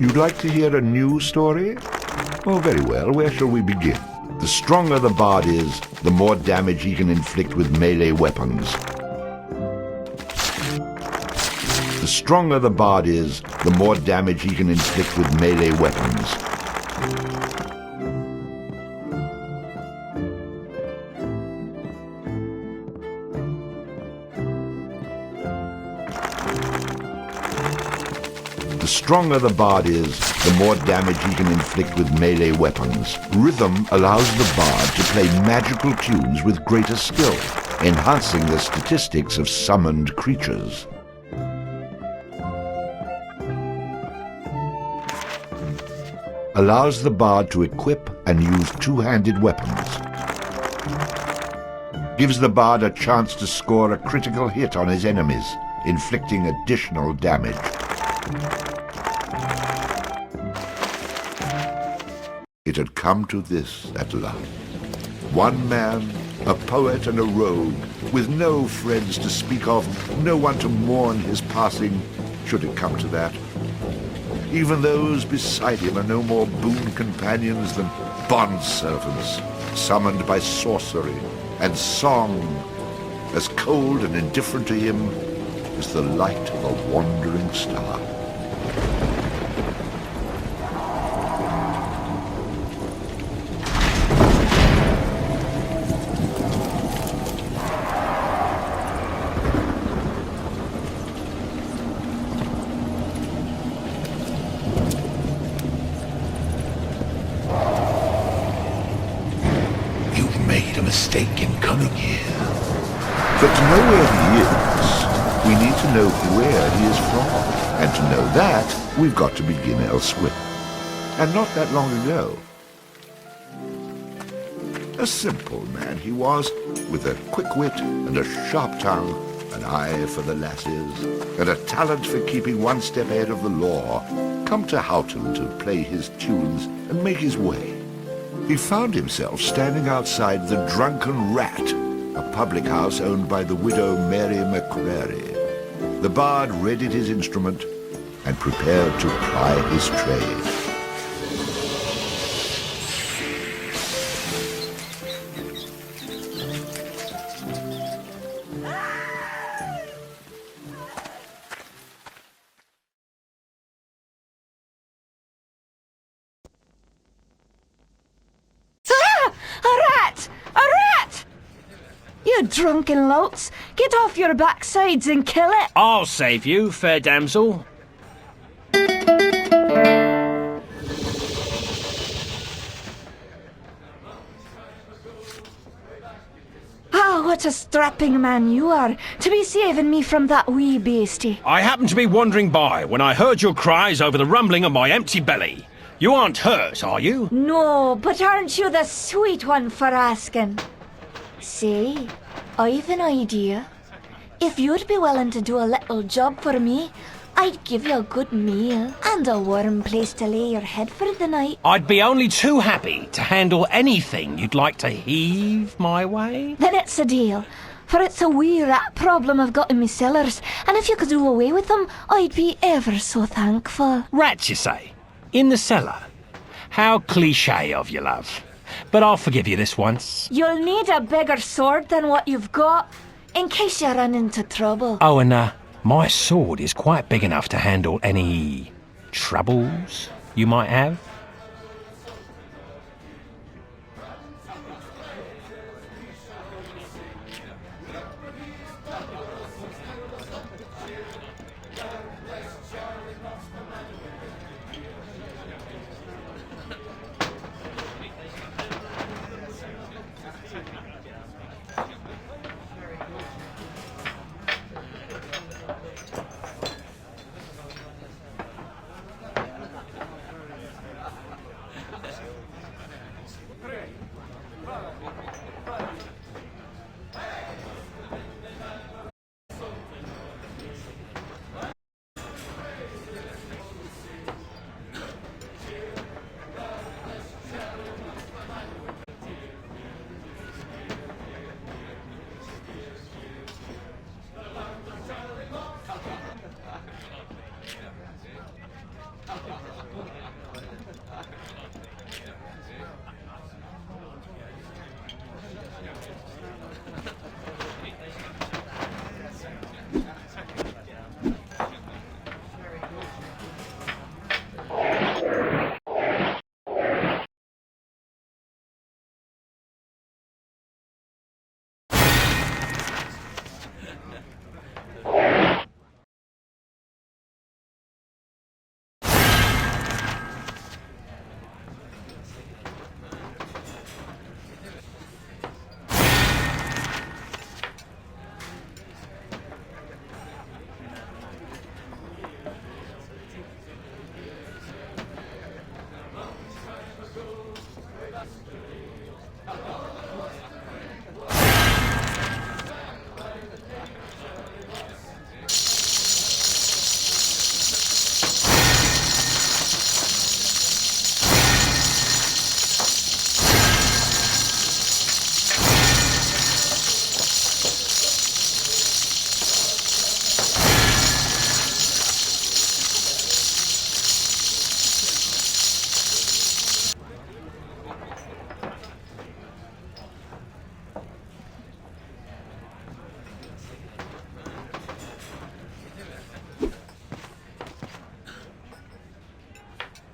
You'd like to hear a new story? Oh, very well. Where shall we begin? The stronger the bard is, the more damage he can inflict with melee weapons. The stronger the bard is, the more damage he can inflict with melee weapons. The stronger the bard is, the more damage he can inflict with melee weapons. Rhythm allows the bard to play magical tunes with greater skill, enhancing the statistics of summoned creatures. Allows the bard to equip and use two-handed weapons. Gives the bard a chance to score a critical hit on his enemies, inflicting additional damage. It had come to this at last. One man, a poet and a rogue, with no friends to speak of, no one to mourn his passing, should it come to that. Even those beside him are no more boon companions than bond-servants, summoned by sorcery and song, as cold and indifferent to him as the light of a wandering star. Mistake in coming here. But to know where he is, we need to know where he is from. And to know that, we've got to begin elsewhere. And not that long ago. A simple man he was, with a quick wit and a sharp tongue, an eye for the lasses, and a talent for keeping one step ahead of the law, come to Houghton to play his tunes and make his way. He found himself standing outside the Drunken Rat, a public house owned by the widow Mary McCrary. The bard readied his instrument and prepared to ply his trade. You drunken louts! Get off your backsides and kill it! I'll save you, fair damsel. Ah, what a strapping man you are, to be saving me from that wee beastie. I happened to be wandering by when I heard your cries over the rumbling of my empty belly. You aren't hurt, are you? No, but aren't you the sweet one for asking? Say, I've an idea. If you'd be willing to do a little job for me, I'd give you a good meal and a warm place to lay your head for the night. I'd be only too happy to handle anything you'd like to heave my way. Then it's a deal, for it's a wee rat problem I've got in me cellars, and if you could do away with them, I'd be ever so thankful. Rats, you say? In the cellar? How cliché of you, love. But I'll forgive you this once. You'll need a bigger sword than what you've got, in case you run into trouble. Oh, and my sword is quite big enough to handle any troubles you might have.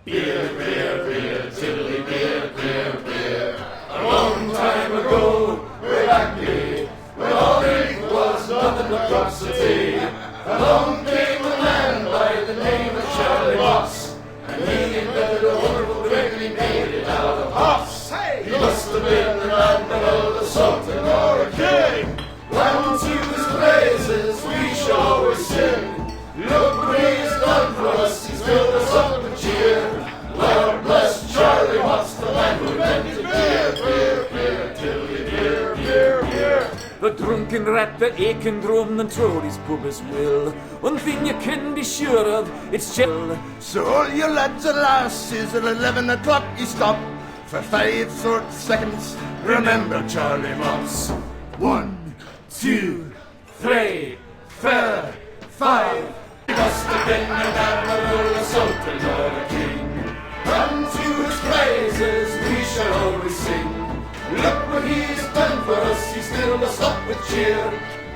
Beer, beer, beer, Tilly, beer, beer, beer. A long time ago, way back me, when all it was nothing but cups of tea, along came a man by the name of Charlie Moss, and he invented a wonderful drink and he made it out of hops. He must have been an admiral, a sultan, or a king. And to his praises we shall always sing. Look what he's done for us, he's filled us up with cheer. Lord bless Charlie Moss, the man who invented beer, beer, beer, Tilly, beer, beer, beer. The drunken rat, the aching drum, and Trody's pub as well. One thing you can be sure of, it's chill. So all you lads and lasses, at 11 o'clock you stop for 5 short seconds. Remember Charlie Moss. 1, 2, 3, 4, 5. He must have been an admiral, a sultan, or a king. And to his praises we shall always sing. Look what he's done for us, he's filled us up with cheer.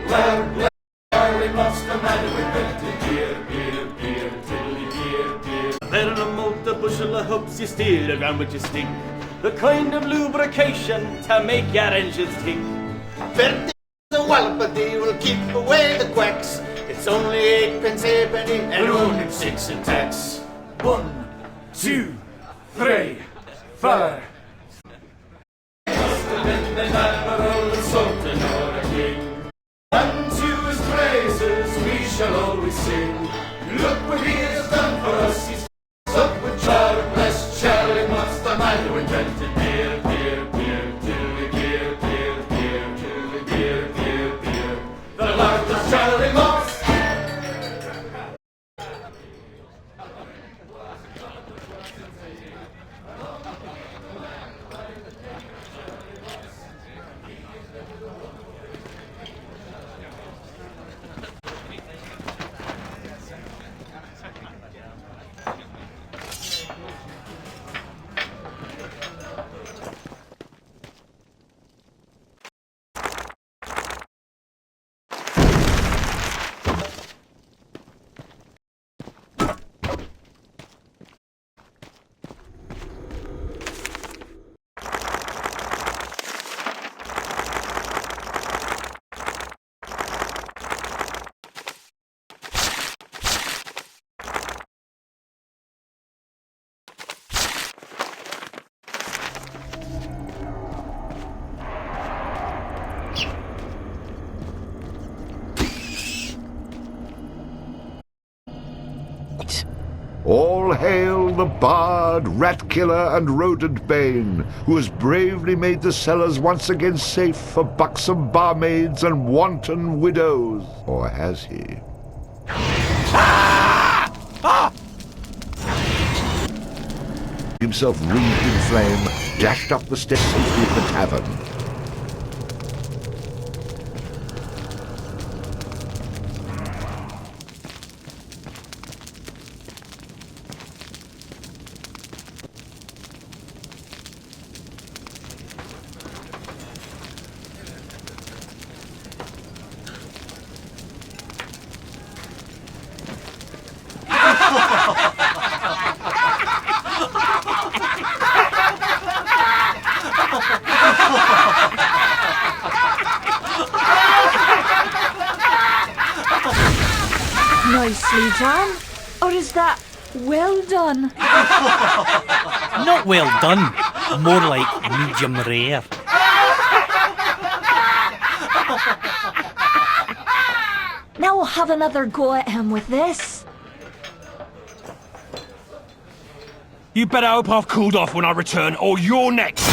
Lord bless Charlie Moss, the man who invented beer, beer, beer, Tilly, beer, beer. Then a malt, a bushel of hoops, you steal around with your stink. The kind of lubrication to make your engines tick. 50 a wallopedy will keep away the quacks. It's only 8 pence halfpenny and only 6 in tax. 1, 2, 3, 4. Must have been an admiral, a sultan, or a king. And to his praises we shall always sing. Look what he has done for us, he's up with Lord bless Charlie Moss, the man who invented beer, beer, beer, Tilly, beer, beer, beer, Tilly, beer, beer, beer. The Lord bless Charlie Moss. All hail the bard, rat killer, and rodent bane, who has bravely made the cellars once again safe for buxom barmaids and wanton widows. Or has he? Himself wreathed in flame, dashed up the steps safely of the tavern. Nicely done. Or is that well done? Not well done, more like medium rare. Now we'll have another go at him with this. You better hope I've cooled off when I return, or you're next!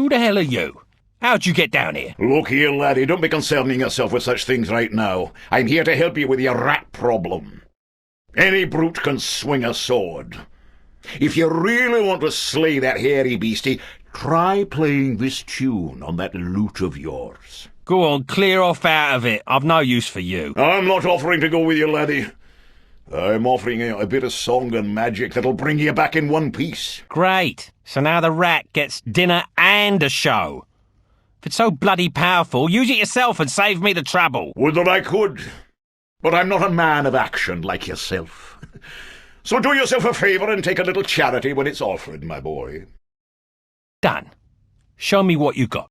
Who the hell are you? How'd you get down here? Look here, laddie, don't be concerning yourself with such things right now. I'm here to help you with your rat problem. Any brute can swing a sword. If you really want to slay that hairy beastie, try playing this tune on that lute of yours. Go on, clear off out of it. I've no use for you. I'm not offering to go with you, laddie. I'm offering you a bit of song and magic that'll bring you back in one piece. Great. So now the rat gets dinner and a show. If it's so bloody powerful, use it yourself and save me the trouble. Would that I could. But I'm not a man of action like yourself. So do yourself a favour and take a little charity when it's offered, my boy. Done. Show me what you got.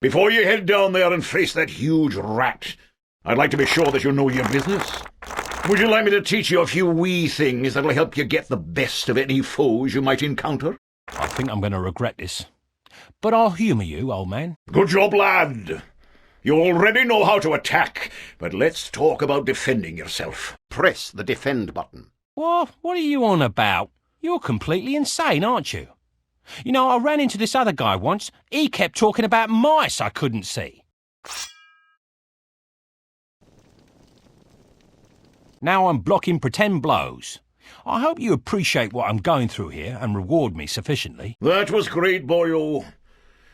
Before you head down there and face that huge rat, I'd like to be sure that you know your business. Would you like me to teach you a few wee things that'll help you get the best of any foes you might encounter? I think I'm going to regret this. But I'll humour you, old man. Good job, lad. You already know how to attack, but let's talk about defending yourself. Press the defend button. What are you on about? You're completely insane, aren't you? You know, I ran into this other guy once. He kept talking about mice I couldn't see. Now I'm blocking pretend blows. I hope you appreciate what I'm going through here and reward me sufficiently. That was great, boyo.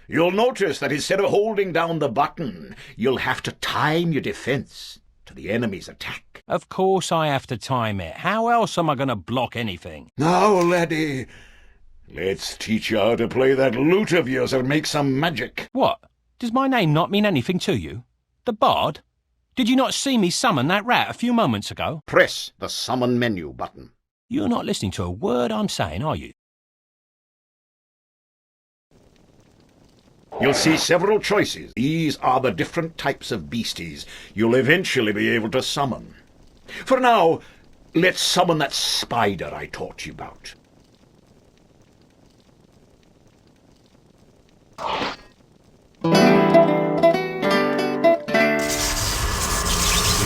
You'll notice that instead of holding down the button, you'll have to time your defense to the enemy's attack. Of course I have to time it. How else am I going to block anything? Now, laddie, let's teach you how to play that lute of yours and make some magic. What? Does my name not mean anything to you? The Bard? Did you not see me summon that rat a few moments ago? Press the summon menu button. You're not listening to a word I'm saying, are you? You'll see several choices. These are the different types of beasties you'll eventually be able to summon. For now, let's summon that spider I taught you about.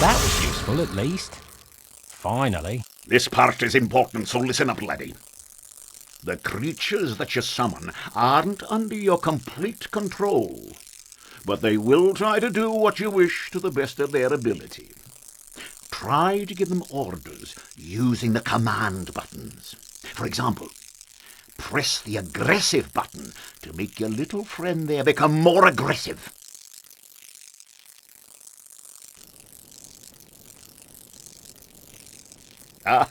That was useful, at least. Finally. This part is important, so listen up, laddie. The creatures that you summon aren't under your complete control, but they will try to do what you wish to the best of their ability. Try to give them orders using the command buttons. For example, press the aggressive button to make your little friend there become more aggressive. Ah,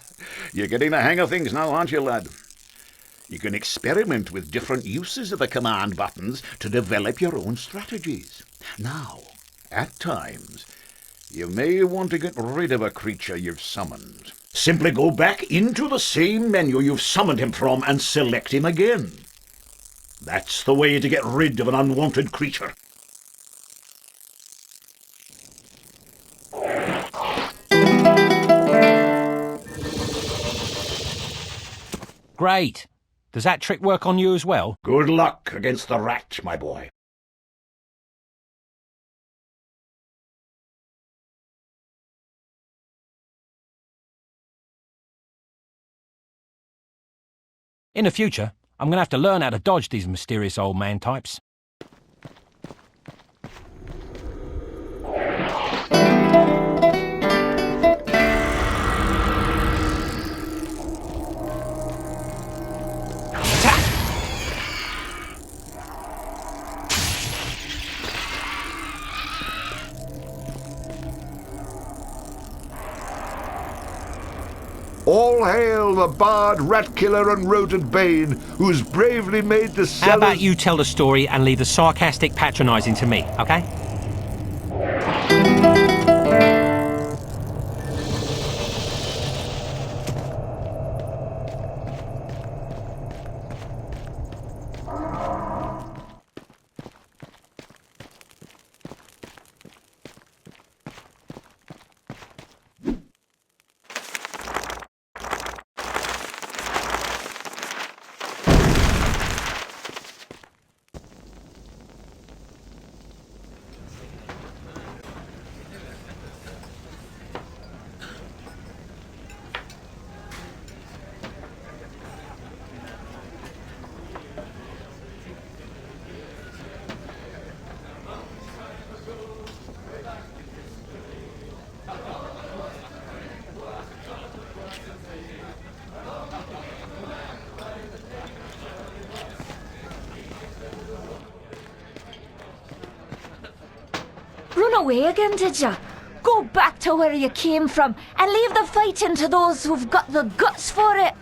you're getting the hang of things now, aren't you, lad? You can experiment with different uses of the command buttons to develop your own strategies. Now, at times, you may want to get rid of a creature you've summoned. Simply go back into the same menu you've summoned him from and select him again. That's the way to get rid of an unwanted creature. Great. Does that trick work on you as well? Good luck against the rat, my boy. In the future, I'm going to have to learn how to dodge these mysterious old man types. All hail the Bard, Rat Killer and Rodent Bane, who's bravely made the cellars... How about you tell the story and leave the sarcastic patronising to me, okay? away again, did ya? Go back to where you came from and leave the fighting to those who've got the guts for it.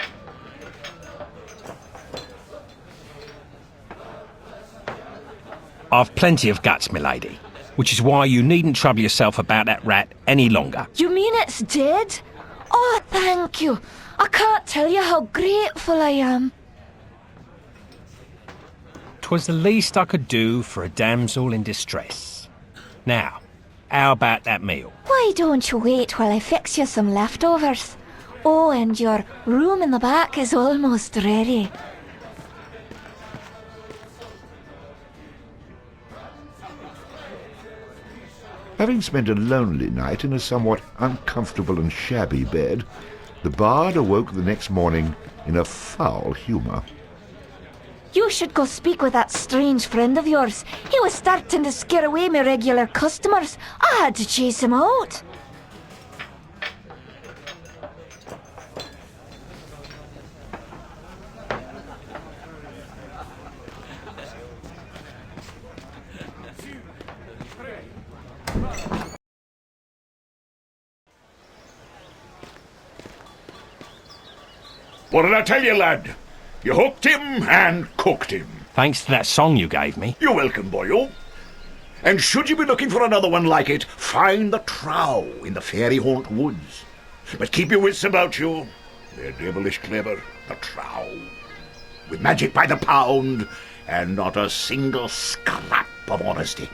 I've plenty of guts, milady, which is why you needn't trouble yourself about that rat any longer. You mean it's dead? Oh, thank you. I can't tell you how grateful I am. 'Twas the least I could do for a damsel in distress. Now, how about that meal? Why don't you wait while I fix you some leftovers? Oh, and your room in the back is almost ready. Having spent a lonely night in a somewhat uncomfortable and shabby bed, the bard awoke the next morning in a foul humour. You should go speak with that strange friend of yours. He was starting to scare away my regular customers. I had to chase him out. What did I tell you, lad? You hooked him and cooked him. Thanks to that song you gave me. You're welcome, boyo. And should you be looking for another one like it, find the trow in the fairy haunt woods. But keep your wits about you. They're devilish clever, the trow. With magic by the pound, and not a single scrap of honesty.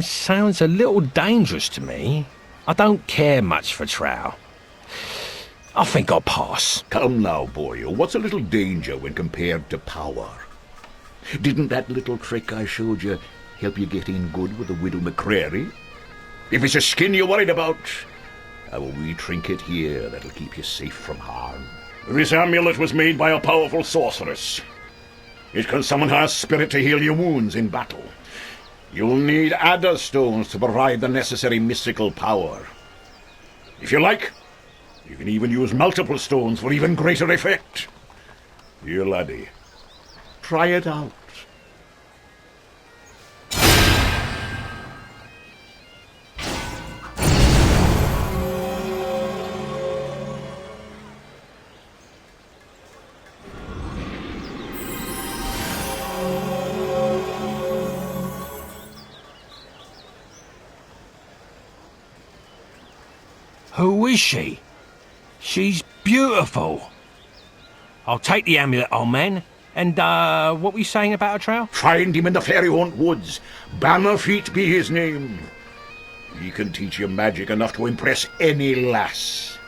Sounds a little dangerous to me. I don't care much for trow. I think I'll pass. Come now, boyo. What's a little danger when compared to power? Didn't that little trick I showed you help you get in good with the widow McCrary? If it's a skin you're worried about, I have a wee trinket here that'll keep you safe from harm. This amulet was made by a powerful sorceress. It can summon her spirit to heal your wounds in battle. You'll need adder stones to provide the necessary mystical power. If you like, you can even use multiple stones for even greater effect. Dear laddie, try it out. Who is she? She's beautiful. I'll take the amulet, old man. And, what were you saying about a trow? Find him in the fairy haunt woods. Bannerfeet be his name. He can teach you magic enough to impress any lass.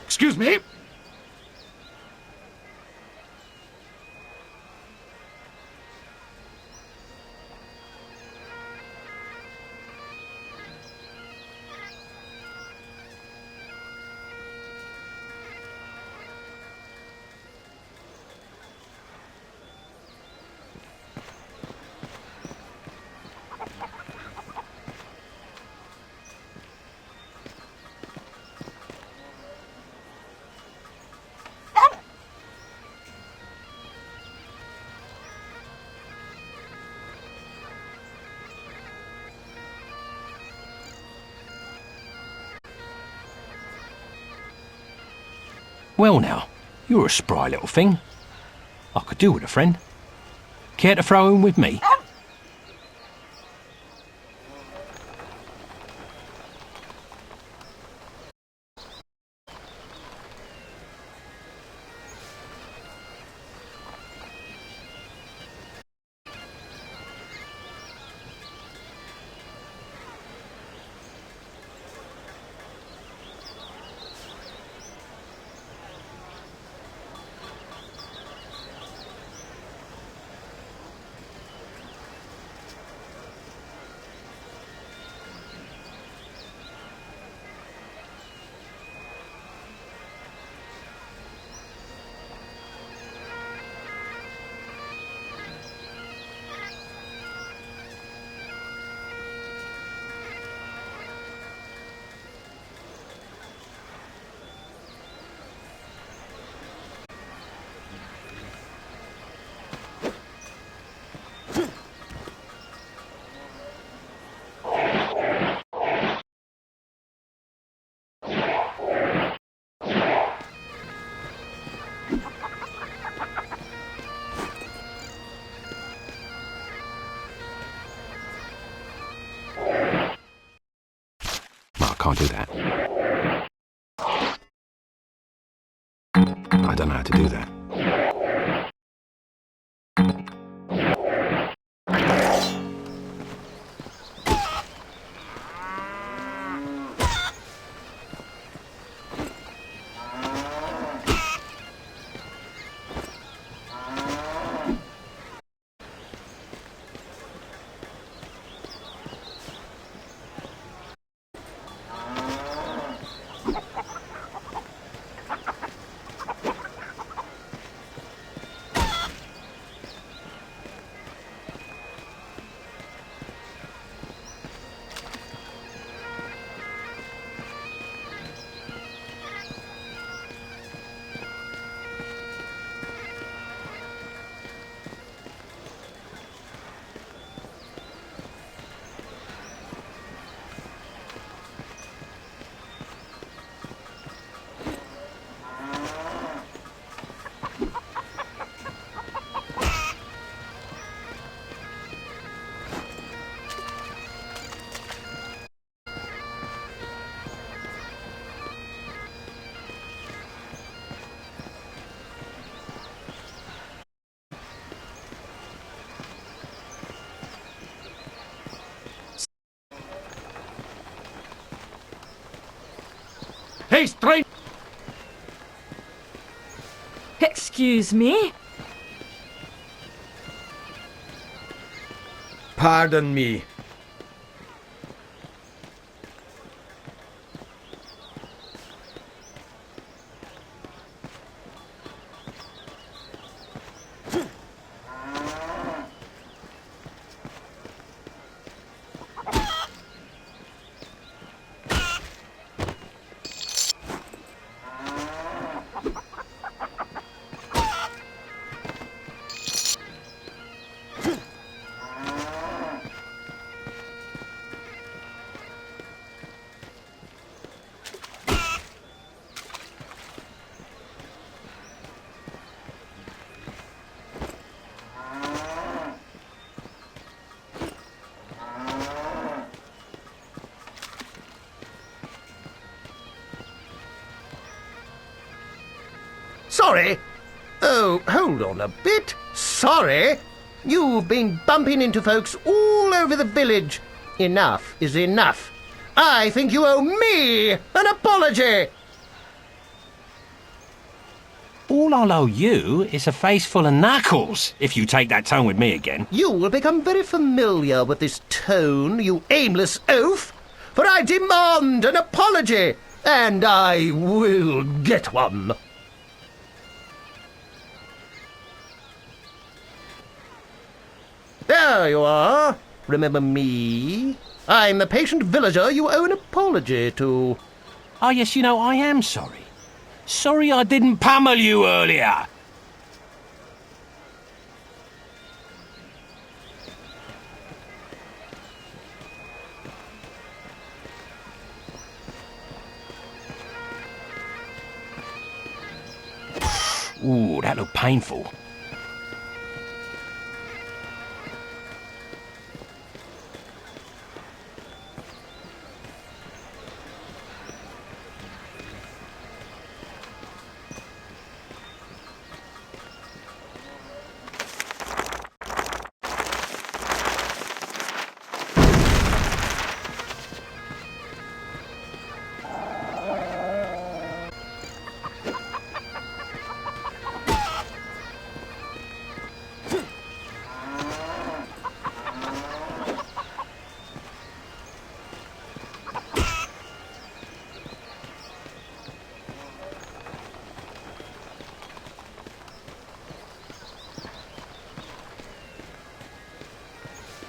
Excuse me? Well now, you're a spry little thing. I could do with a friend. Care to throw in with me? I can't do that. I don't know how to do that. Hey, stranger! Excuse me? Pardon me. Sorry? Oh, hold on a bit. Sorry? You've been bumping into folks all over the village. Enough is enough. I think you owe me an apology. All I'll owe you is a face full of knuckles, if you take that tone with me again. You will become very familiar with this tone, you aimless oaf, for I demand an apology, and I will get one. There you are. Remember me? I'm the patient villager you owe an apology to. Oh, yes, you know, I am sorry. Sorry I didn't pummel you earlier. Ooh, that looked painful.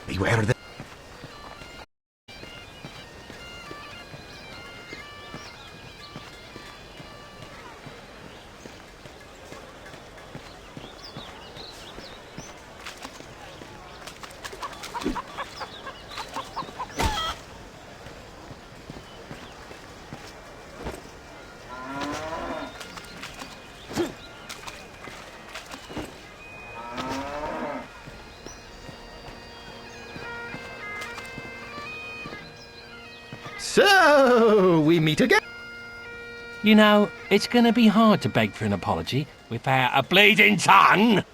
Beware the... So, we meet again. You know, it's gonna be hard to beg for an apology without a bleeding tongue.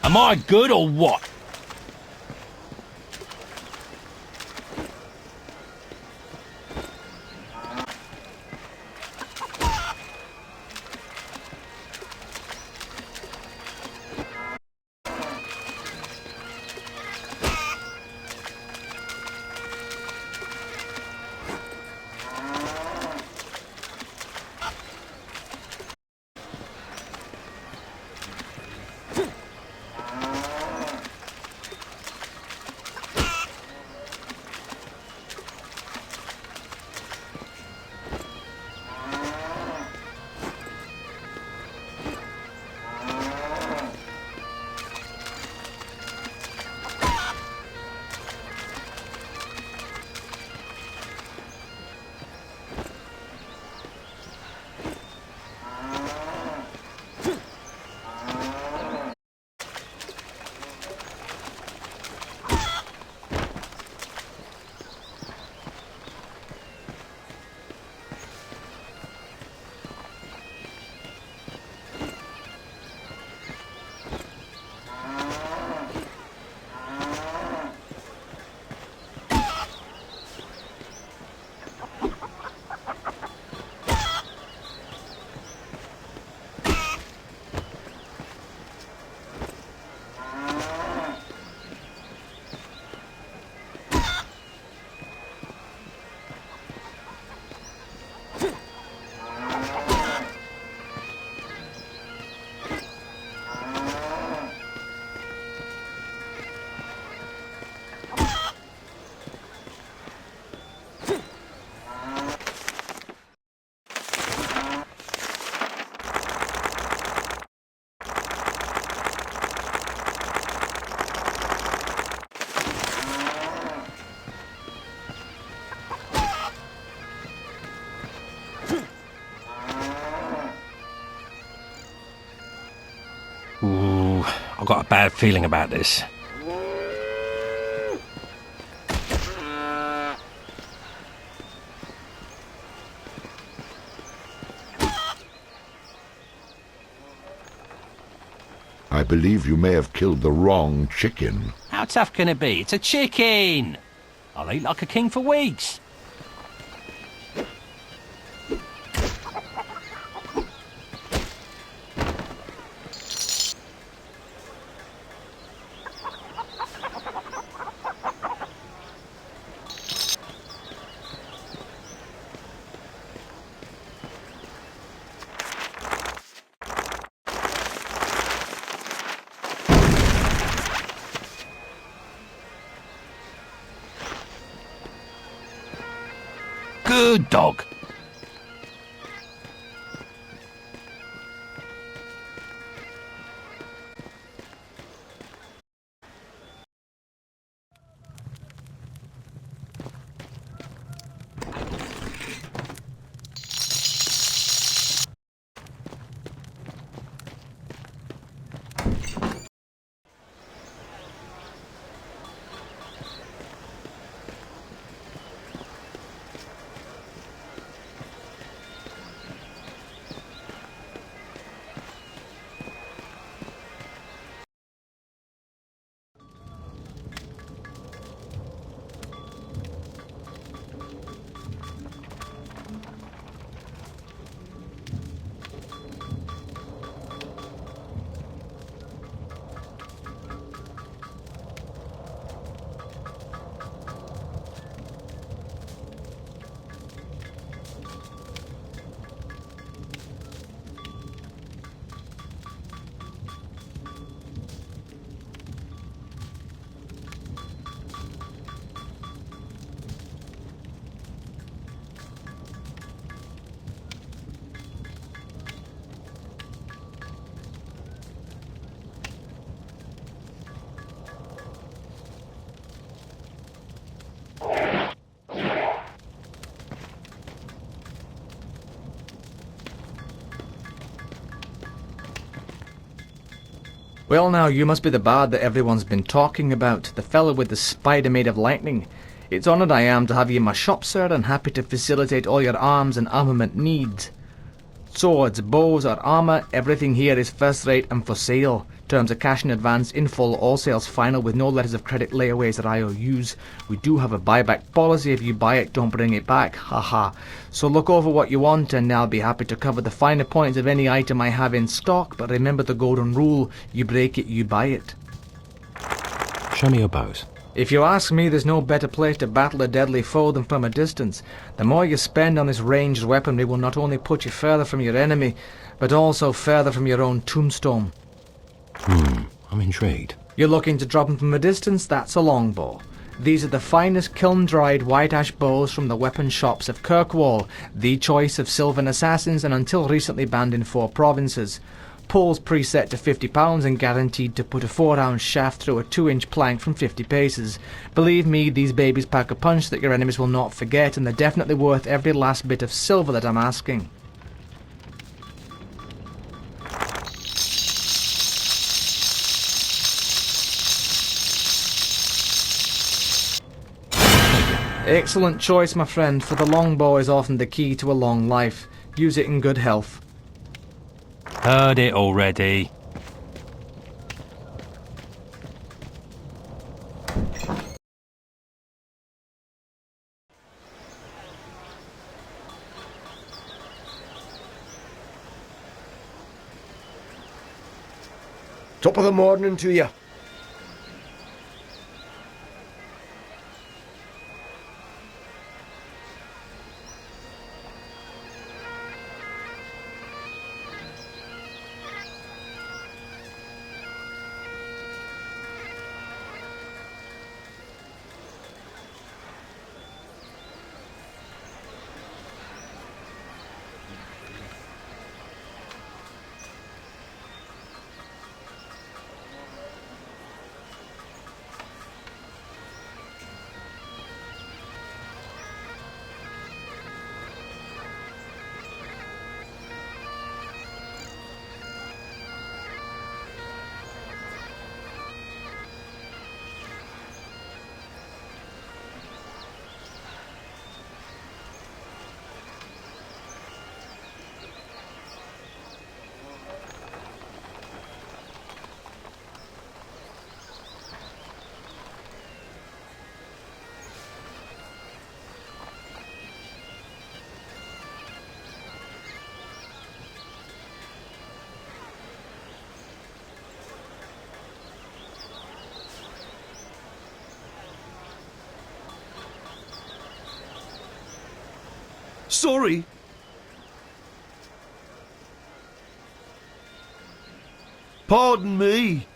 Am I good or what? Ooh, I've got a bad feeling about this. I believe you may have killed the wrong chicken. How tough can it be? It's a chicken! I'll eat like a king for weeks. Good dog. Well now, you must be the bard that everyone's been talking about, the fellow with the spider made of lightning. It's honoured I am to have you in my shop, sir, and happy to facilitate all your arms and armament needs. Swords, bows or armour, everything here is first rate and for sale. Terms are cash in advance, in full, all sales final with no letters of credit, layaways or IOUs. We do have a buyback policy. If you buy it, don't bring it back. Haha. So look over what you want and I'll be happy to cover the finer points of any item I have in stock. But remember the golden rule, you break it, you buy it. Show me your bows. If you ask me, there's no better place to battle a deadly foe than from a distance. The more you spend on this ranged weaponry will not only put you further from your enemy, but also further from your own tombstone. I'm intrigued. You're looking to drop them from a distance? That's a longbow. These are the finest kiln-dried white ash bows from the weapon shops of Kirkwall, the choice of Sylvan assassins and until recently banned in 4 provinces. Poles preset to £50 and guaranteed to put a 4-ounce shaft through a 2-inch plank from 50 paces. Believe me, these babies pack a punch that your enemies will not forget, and they're definitely worth every last bit of silver that I'm asking. Excellent choice, my friend, for the longbow is often the key to a long life. Use it in good health. Heard it already. Top of the morning to you. Sorry. Pardon me.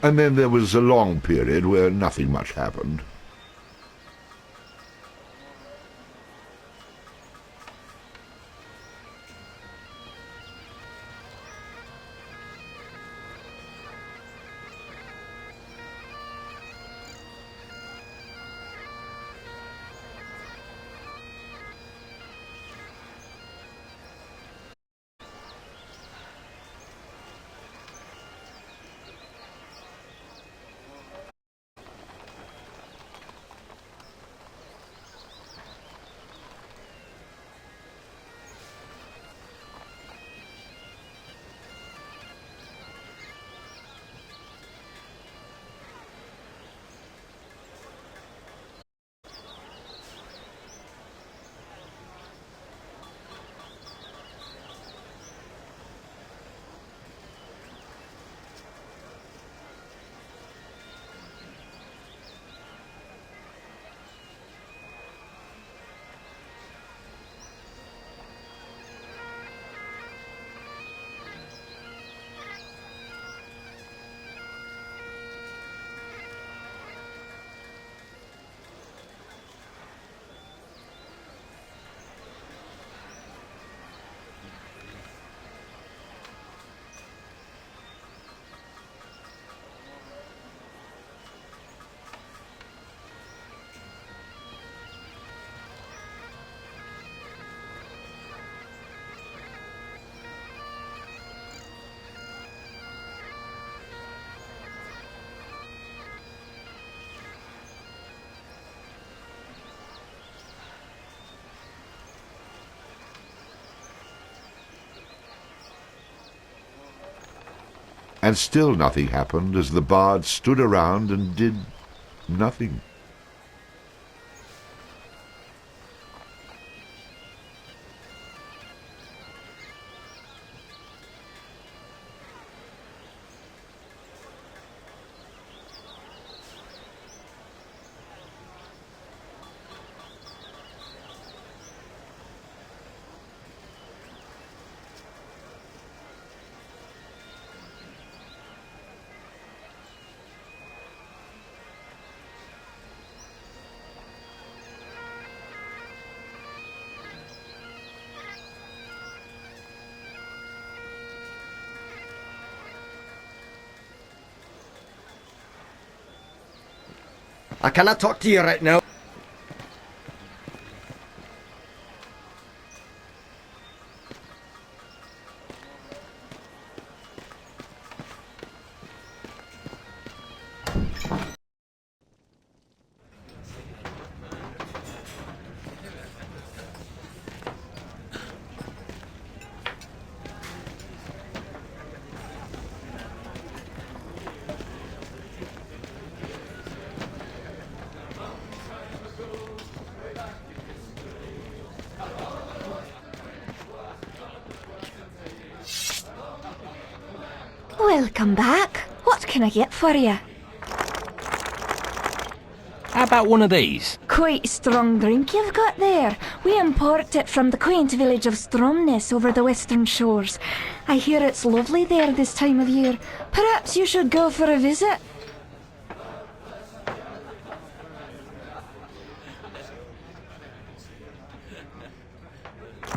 And then there was a long period where nothing much happened. And still nothing happened as the Bards stood around and did nothing. I cannot talk to you right now. Welcome back. What can I get for you? How about one of these? Quite strong drink you've got there. We import it from the quaint village of Stromness over the western shores. I hear it's lovely there this time of year. Perhaps you should go for a visit.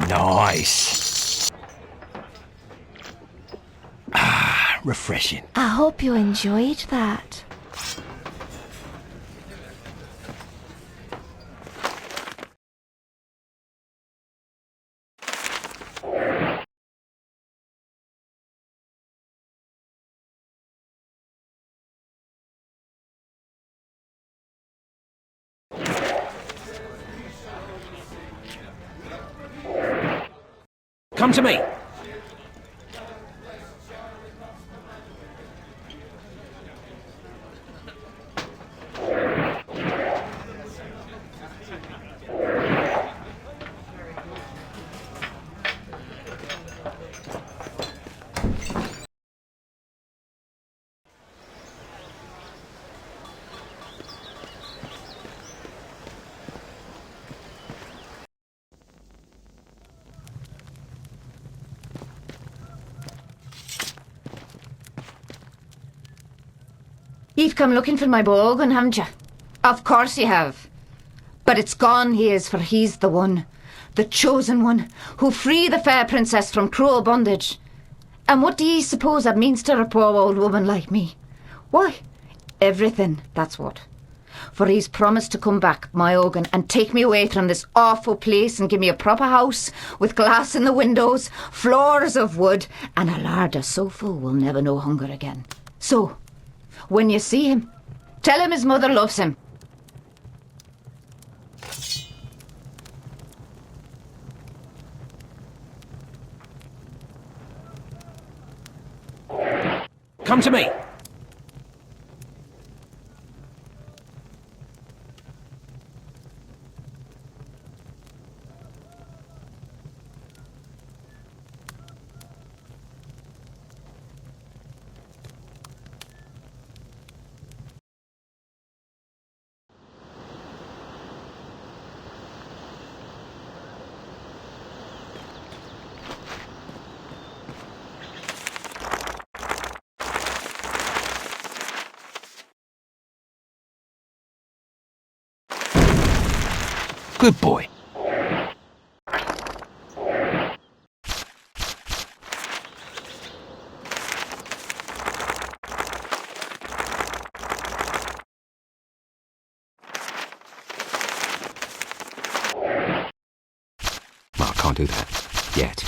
Nice. Ah, refreshing. I hope you enjoyed that. Come to me. You've come looking for my Bogan, haven't you? Of course you have. But it's gone he is, for he's the one, the chosen one, who free the fair princess from cruel bondage. And what do ye suppose that means to a poor old woman like me? Why, everything, that's what. For he's promised to come back, my Ogan, and take me away from this awful place and give me a proper house with glass in the windows, floors of wood, and a larder so full we'll never know hunger again. So, when you see him, tell him his mother loves him. Come to me. Good boy. Well, I can't do that. Yet.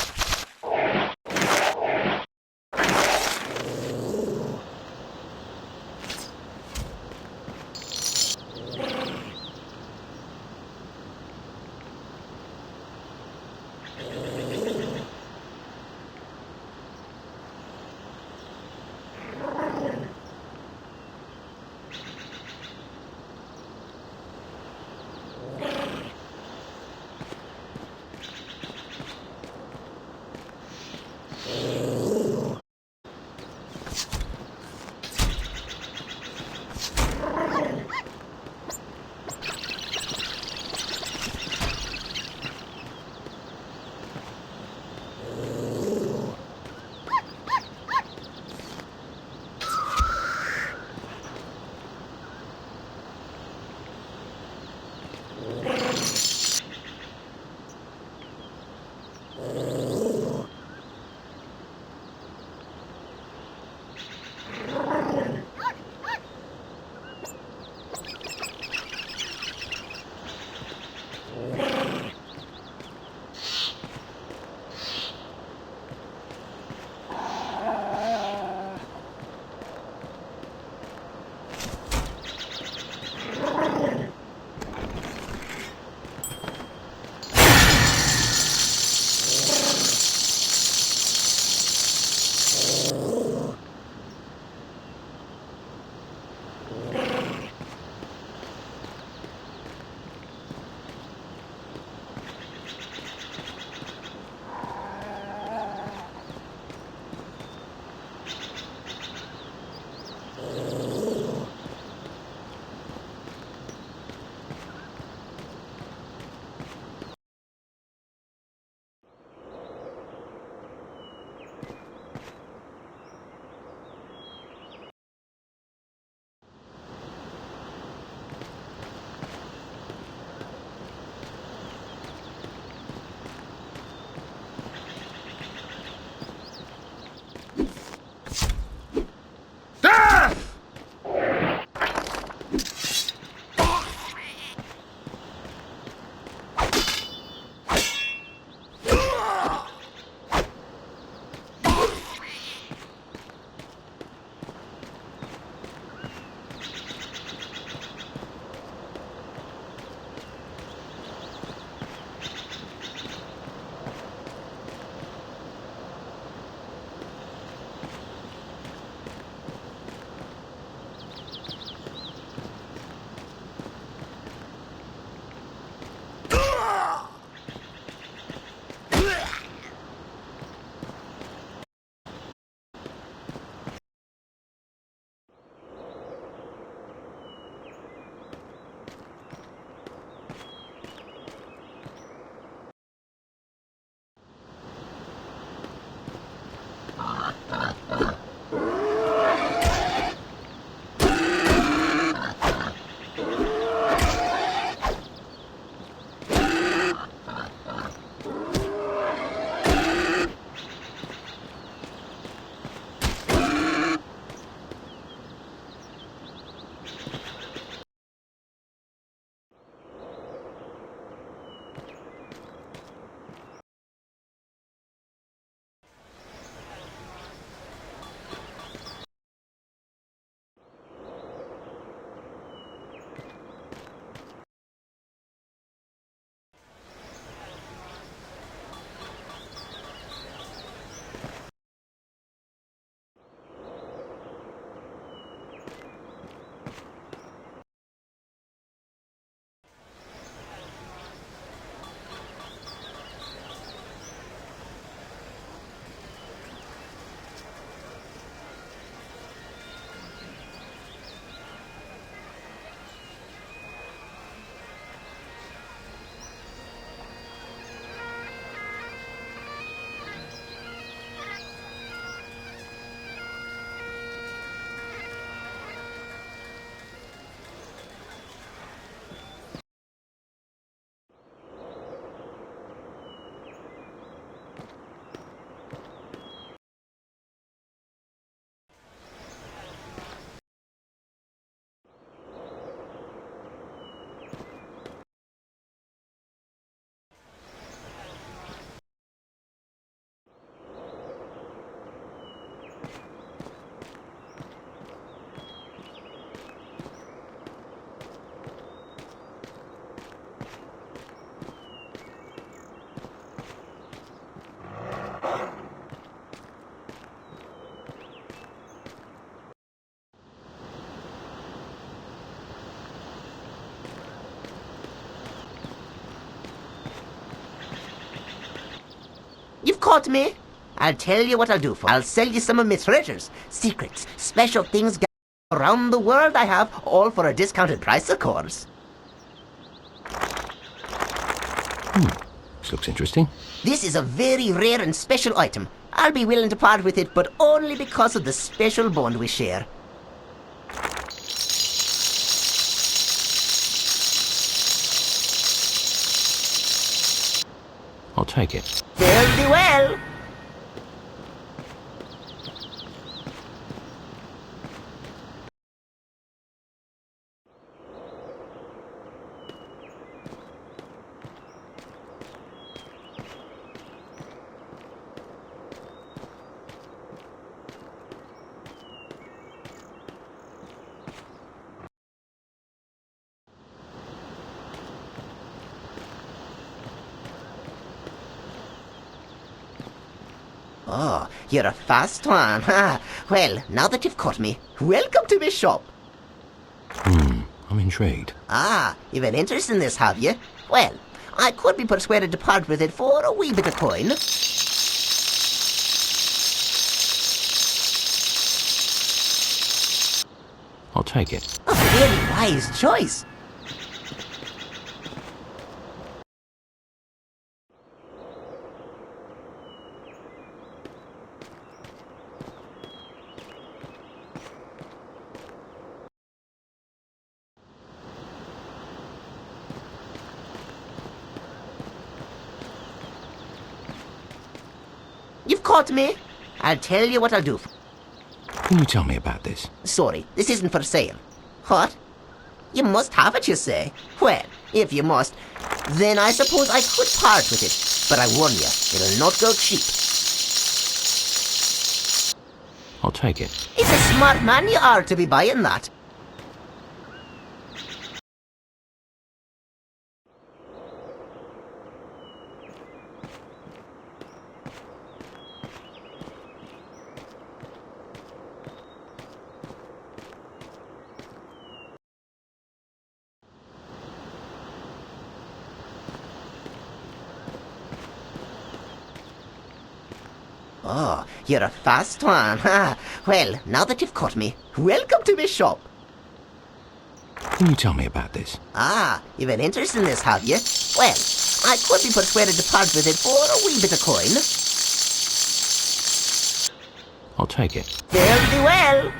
You've caught me. I'll tell you what I'll do for you. I'll sell you some of my treasures, secrets, special things around the world I have, all for a discounted price, of course. This looks interesting. This is a very rare and special item. I'll be willing to part with it, but only because of the special bond we share. I'll take it. Very well. Oh, you're a fast one. Well, now that you've caught me, welcome to my shop. I'm intrigued. You've an interest in this, have you? Well, I could be persuaded to part with it for a wee bit of coin. I'll take it. A very wise choice. You've caught me. I'll tell you what I'll do. Can you tell me about this? Sorry, this isn't for sale. What? You must have it, you say? Well, if you must, then I suppose I could part with it. But I warn you, it'll not go cheap. I'll take it. It's a smart man you are to be buying that. Oh, you're a fast one. Well, now that you've caught me, welcome to my shop. Can you tell me about this? You've an interest in this, have you? Well, I could be persuaded to part with it for a wee bit of coin. I'll take it. Very well.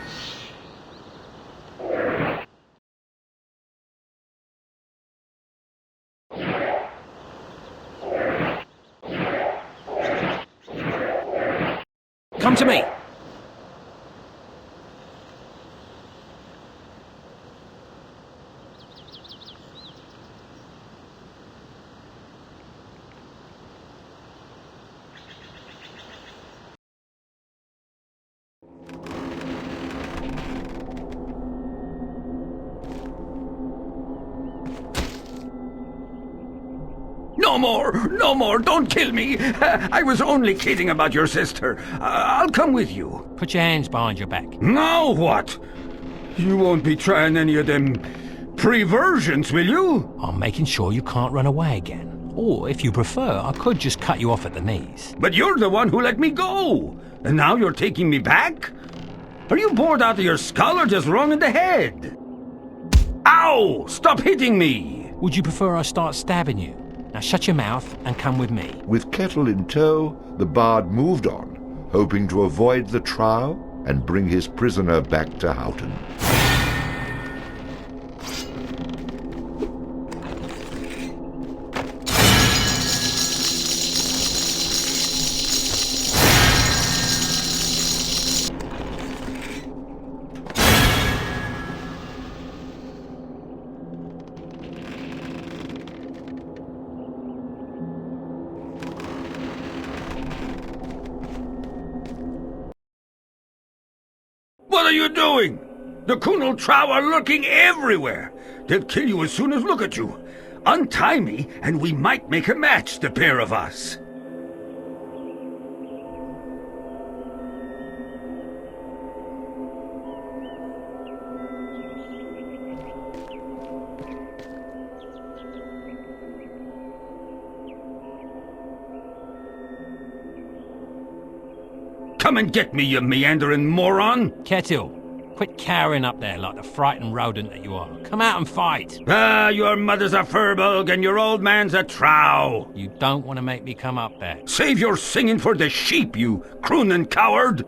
Come to me. No more, don't kill me. I was only kidding about your sister. I'll come with you. Put your hands behind your back. Now what? You won't be trying any of them perversions, will you? I'm making sure you can't run away again. Or, if you prefer, I could just cut you off at the knees. But you're the one who let me go. And now you're taking me back? Are you bored out of your skull or just wrong in the head? Ow! Stop hitting me! Would you prefer I start stabbing you? Now shut your mouth and come with me. With Kettle in tow, the Bard moved on, hoping to avoid the trial and bring his prisoner back to Houghton. What are you doing? The Kunal Trow are lurking everywhere. They'll kill you as soon as look at you. Untie me, and we might make a match, the pair of us. Come and get me, you meandering moron! Kettle, quit cowering up there like the frightened rodent that you are. Come out and fight. Ah, your mother's a furbog and your old man's a trow. You don't want to make me come up there. Save your singing for the sheep, you crooning coward!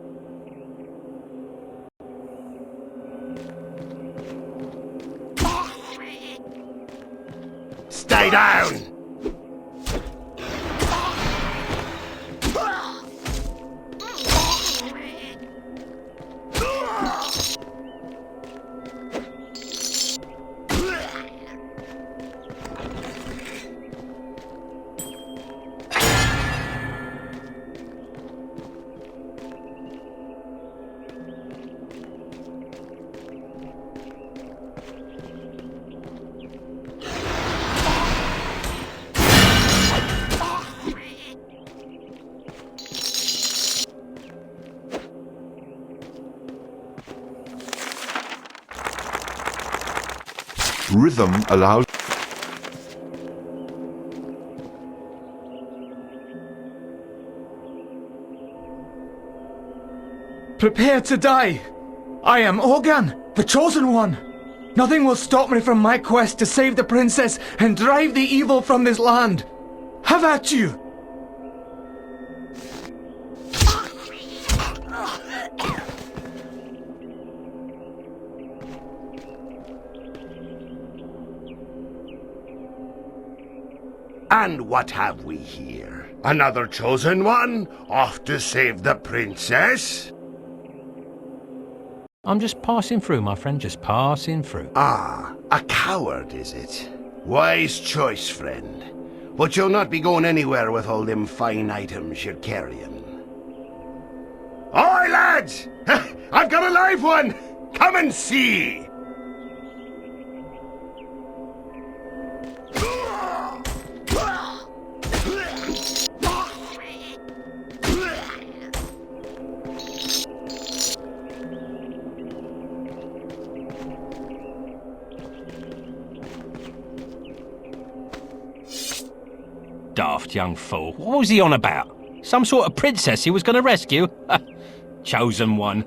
Stay down! Rhythm allows... Prepare to die! I am Ogan, the Chosen One! Nothing will stop me from my quest to save the princess and drive the evil from this land! Have at you! And what have we here? Another Chosen One? Off to save the princess? I'm just passing through, my friend, just passing through. Ah, a coward, is it? Wise choice, friend. But you'll not be going anywhere with all them fine items you're carrying. Oi, lads! I've got a live one! Come and see! Daft young fool. What was he on about? Some sort of princess he was going to rescue? Chosen One.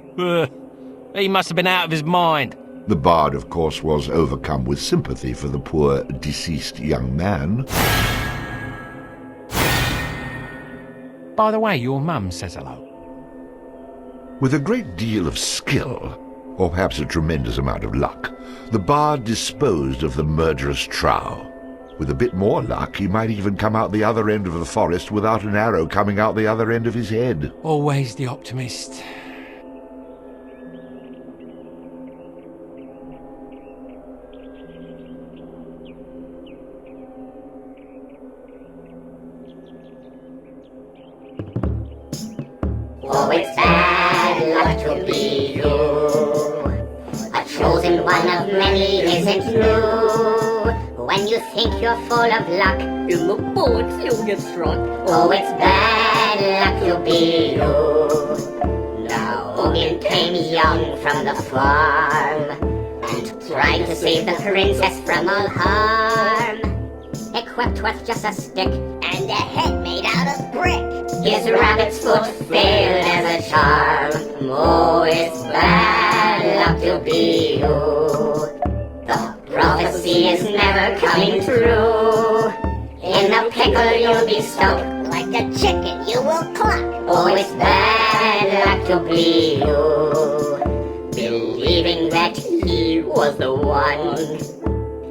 He must have been out of his mind. The bard, of course, was overcome with sympathy for the poor, deceased young man. By the way, your mum says hello. With a great deal of skill, or perhaps a tremendous amount of luck, the bard disposed of the murderous trow. With a bit more luck, he might even come out the other end of the forest without an arrow coming out the other end of his head. Always the optimist. Oh, it's bad luck to be you. A chosen one of many isn't you. When you think you're full of luck, in the bullets you'll get struck. Oh, it's bad luck to be you. Now Owen came young from the farm and tried to save the princess from all harm. Equipped with just a stick and a head made out of brick. His rabbit's foot failed as a charm. Oh, it's bad luck to be you. The prophecy is never coming true. In a pickle you'll be stuck. Like a chicken you will cluck. Oh, it's bad luck to be you. Believing that he was the one.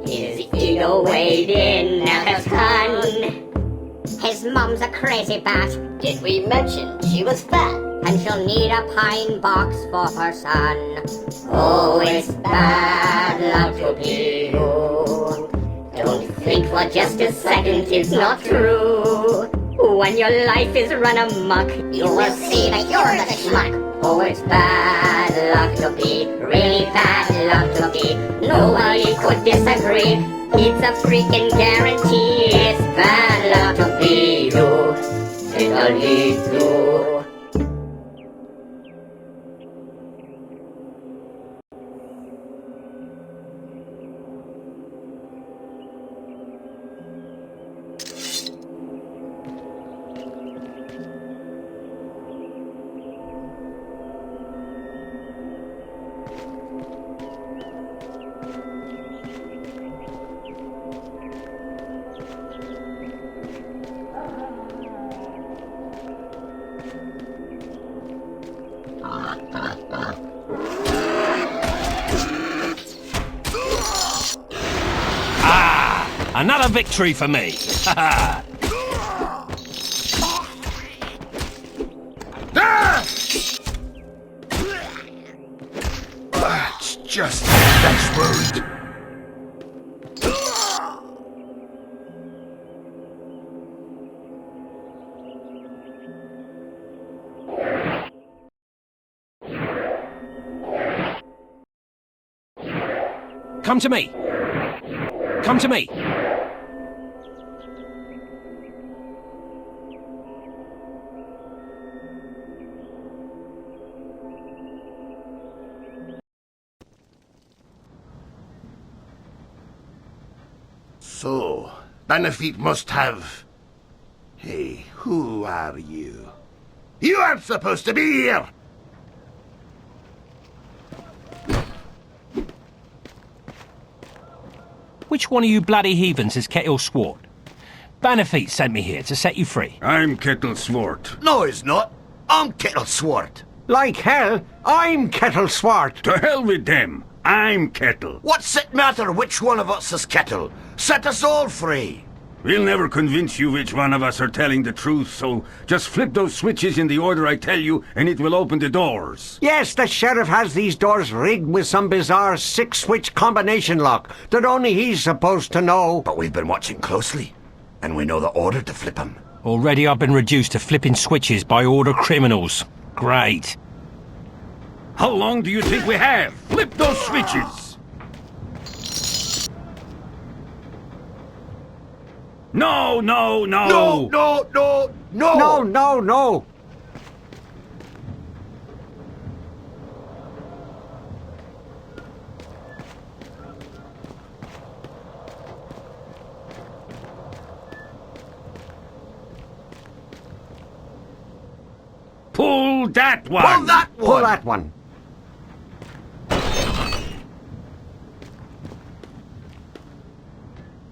His ego weighed in at a ton. His mom's a crazy bat. Did we mention she was fat? And she'll need a pine box for her son. Oh, it's bad luck to be you. Don't think for just a second it's not true. When your life is run amok, you will see that you're the schmuck. Oh, it's bad luck to be, really bad luck to be. Nobody could disagree. It's a freaking guarantee. It's bad luck to be you. It'll lead to. Another victory for me. Ha ha. It's just that's wound. Come to me. Come to me. So, Benefit must have... Hey, who are you? You aren't supposed to be here! Which one of you bloody heathens is Kettle Swart? Bannerfeet sent me here to set you free. I'm Kettle Swart. No, he's not. I'm Kettle Swart. Like hell, I'm Kettle Swart. To hell with them. I'm Kettle. What's it matter which one of us is Kettle? Set us all free. We'll never convince you which one of us are telling the truth, so just flip those switches in the order I tell you, and it will open the doors. Yes, the sheriff has these doors rigged with some bizarre 6-switch combination lock that only he's supposed to know. But we've been watching closely, and we know the order to flip them. Already I've been reduced to flipping switches by order criminals. Great. How long do you think we have? Flip those switches! No, no, no! No, no, no, no! No, no, no! Pull that one! Pull that one! Pull that one!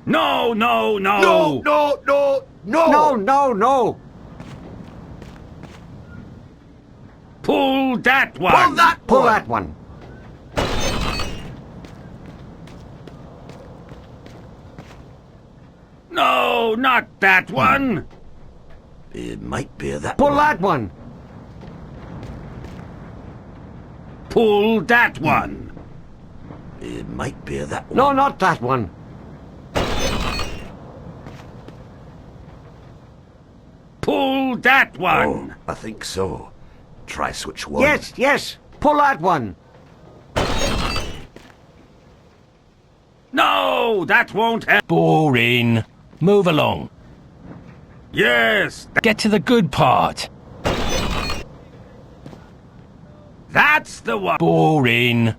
No, no, no! No, no, no, no! No, no, no! Pull that one! Pull that one! Pull that one! No, not that one! It might be that Pull one. that one! Pull that one! It might be that one. No, not that one! Pull that one! Oh, I think so. Try switch one. Yes, yes! Pull that one! No, that won't help. Boring. Move along. Yes, Get to the good part. that's the one. Boring.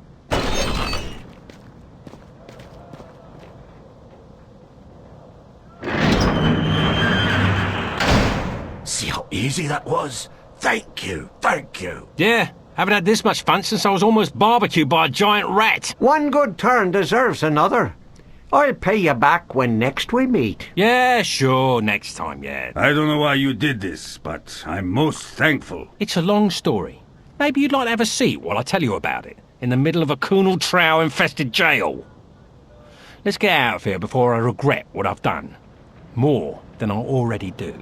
See how easy that was? Thank you, thank you. Yeah, haven't had this much fun since I was almost barbecued by a giant rat. One good turn deserves another. I'll pay you back when next we meet. Yeah, sure, next time, yeah. I don't know why you did this, but I'm most thankful. It's a long story. Maybe you'd like to have a seat while I tell you about it, in the middle of a Kunal Trow-infested jail. Let's get out of here before I regret what I've done. More than I already do.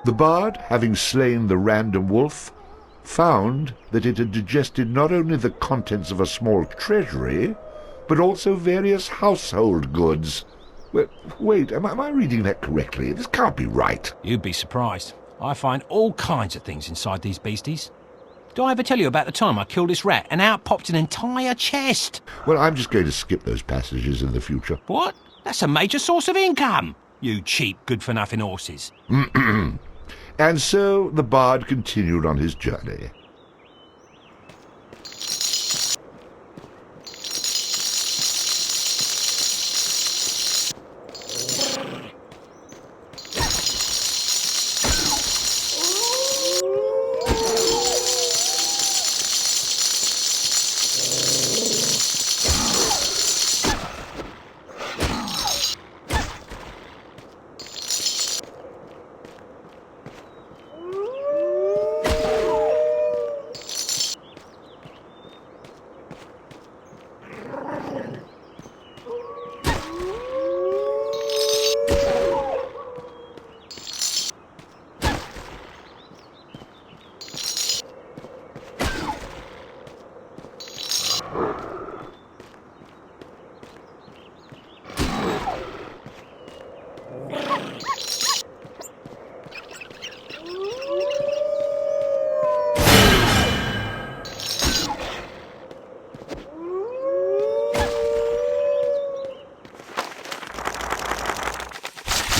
The bard, having slain the random wolf, found that it had digested not only the contents of a small treasury, but also various household goods, Well, wait, am I reading that correctly? This can't be right. You'd be surprised. I find all kinds of things inside these beasties. Did I ever tell you about the time I killed this rat and out popped an entire chest? Well, I'm just going to skip those passages in the future. What? That's a major source of income, you cheap, good-for-nothing horses. And so the bard continued on his journey.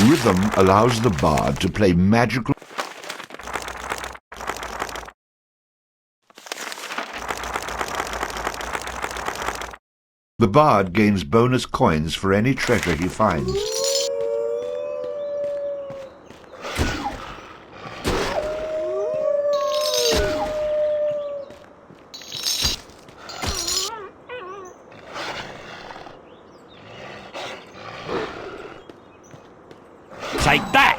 Rhythm allows the bard to play magical... The bard gains bonus coins for any treasure he finds. Take that!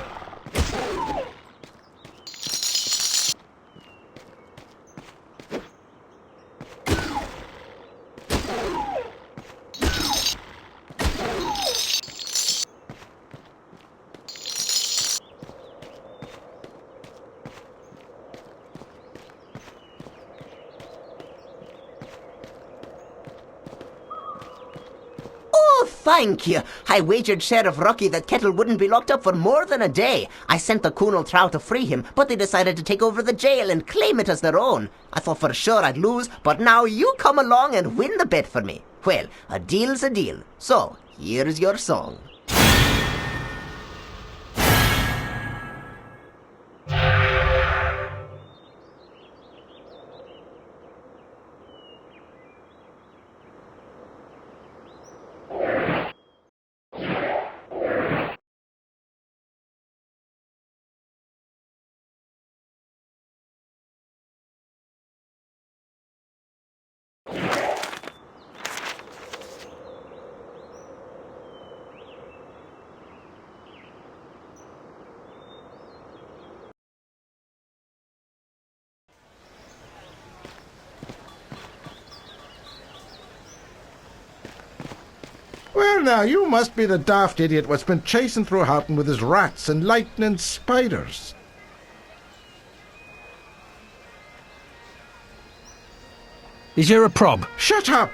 Thank you. I wagered Sheriff Rocky that Kettle wouldn't be locked up for more than a day. I sent the Coonal Trow to free him, but they decided to take over the jail and claim it as their own. I thought for sure I'd lose, but now you come along and win the bet for me. Well, a deal's a deal. So, here's your song. Well, now, you must be the daft idiot what's been chasing through Houghton with his rats and lightning spiders. Is there a prob? Shut up!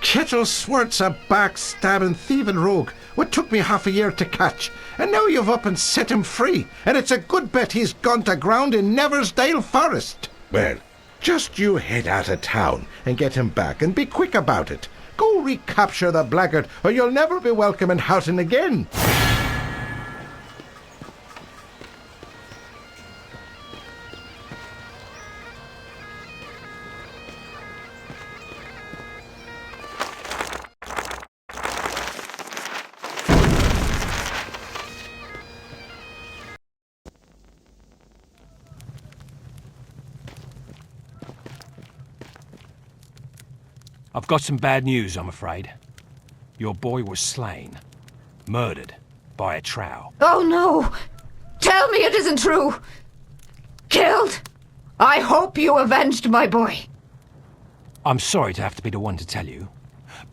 Kettle Swart's a backstabbing, thieving rogue what took me half a year to catch, and now you've up and set him free, and it's a good bet he's gone to ground in Neversdale Forest. Well, just you head out of town and get him back, and be quick about it. Go recapture the blackguard, or you'll never be welcome in Houghton again. I've got some bad news, I'm afraid. Your boy was slain. Murdered. By a trow. Oh no! Tell me it isn't true! Killed? I hope you avenged my boy. I'm sorry to have to be the one to tell you,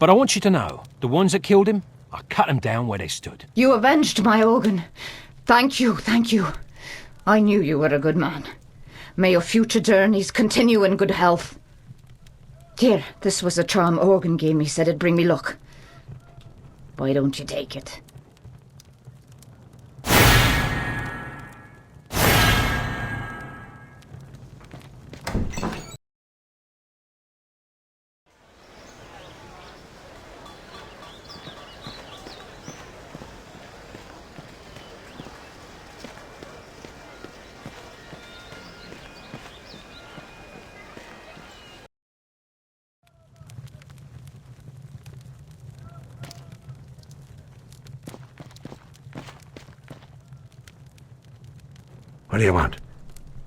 but I want you to know, the ones that killed him, I cut them down where they stood. You avenged my Ogun. Thank you, thank you. I knew you were a good man. May your future journeys continue in good health. Here, this was a charm Organ gave me, said it'd bring me luck. Why don't you take it? What do you want?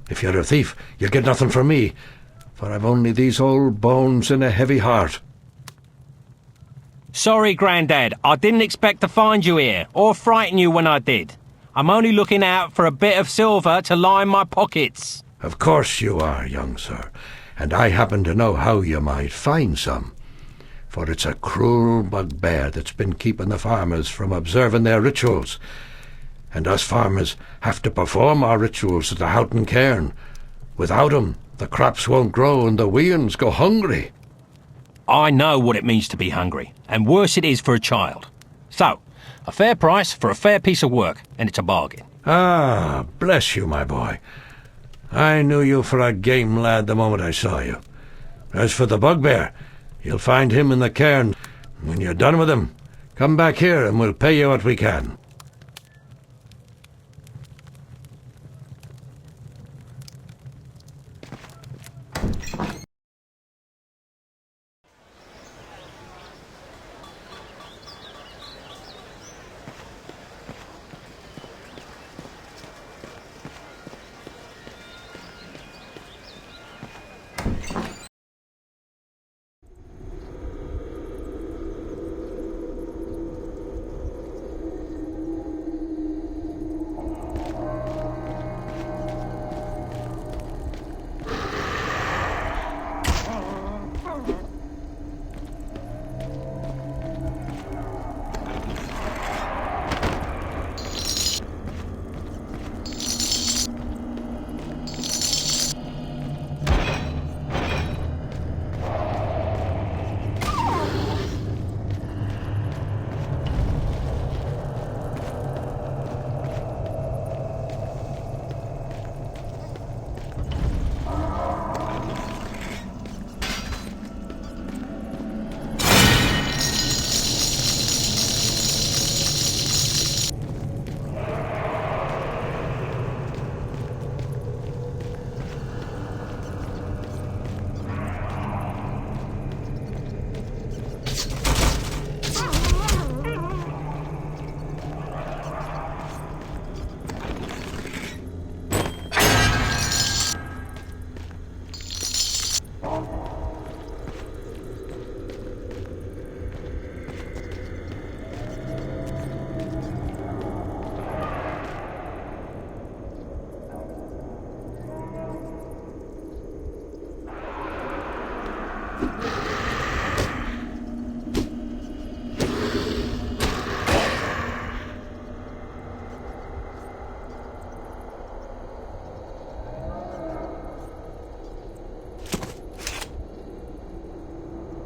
If you're a thief, you'll get nothing from me, for I've only these old bones and a heavy heart. Sorry, Grandad. I didn't expect to find you here, or frighten you when I did. I'm only looking out for a bit of silver to line my pockets. Of course you are, young sir, and I happen to know how you might find some. For it's a cruel bugbear that's been keeping the farmers from observing their rituals. And us farmers have to perform our rituals at the Houghton Cairn. Without 'em, the crops won't grow and the weans go hungry. I know what it means to be hungry, and worse it is for a child. So, a fair price for a fair piece of work, and it's a bargain. Ah, bless you, my boy. I knew you for a game lad the moment I saw you. As for the bugbear, you'll find him in the cairn. When you're done with him, come back here and we'll pay you what we can.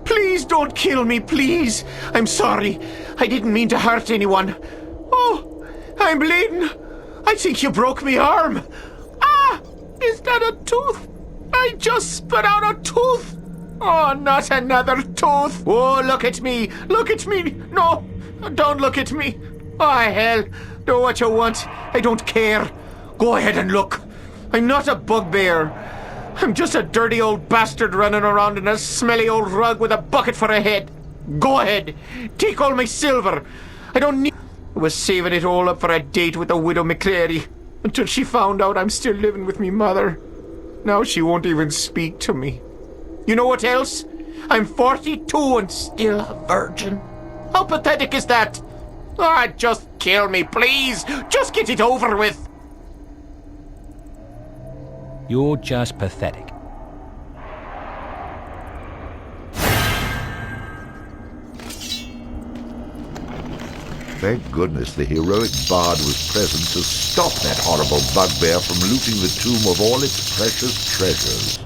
Please don't kill me, please. I'm sorry. I didn't mean to hurt anyone. Oh, I'm bleeding. I think you broke me arm. Ah, is that a tooth? I just spit out a tooth. Oh, not another tooth. Oh, look at me. Look at me. No, don't look at me. Oh, hell. Do what you want. I don't care. Go ahead and look. I'm not a bugbear. I'm just a dirty old bastard running around in a smelly old rug with a bucket for a head. Go ahead. Take all my silver. I don't need... I was saving it all up for a date with the widow McCreary until she found out I'm still living with me mother. Now she won't even speak to me. You know what else? I'm 42 and still a virgin. How pathetic is that? Ah, just kill me, please. Just get it over with. You're just pathetic. Thank goodness the heroic bard was present to stop that horrible bugbear from looting the tomb of all its precious treasures.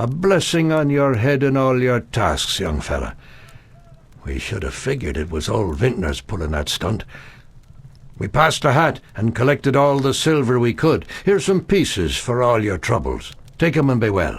A blessing on your head and all your tasks, young fella. We should have figured it was old Vintners pulling that stunt. We passed the hat and collected all the silver we could. Here's some pieces for all your troubles. Take 'em and be well.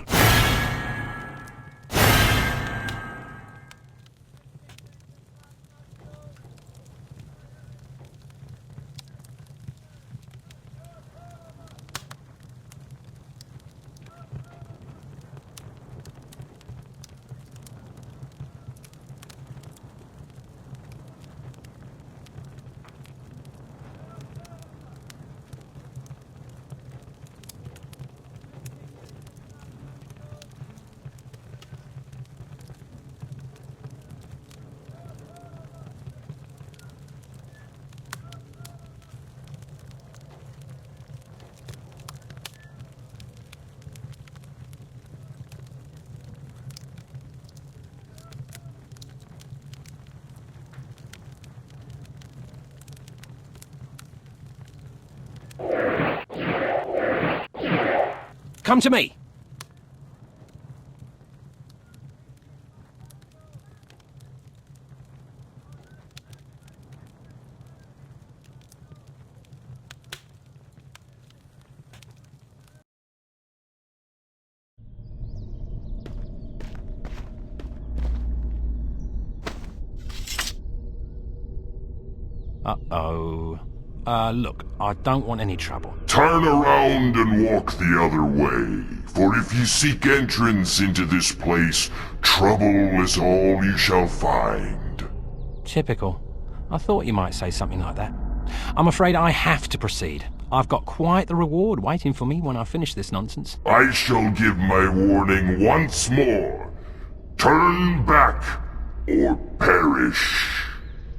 Come to me. Uh-oh. Look, I don't want any trouble. Turn around and walk the other way, for if you seek entrance into this place, trouble is all you shall find. Typical. I thought you might say something like that. I'm afraid I have to proceed. I've got quite the reward waiting for me when I finish this nonsense. I shall give my warning once more. Turn back, or perish.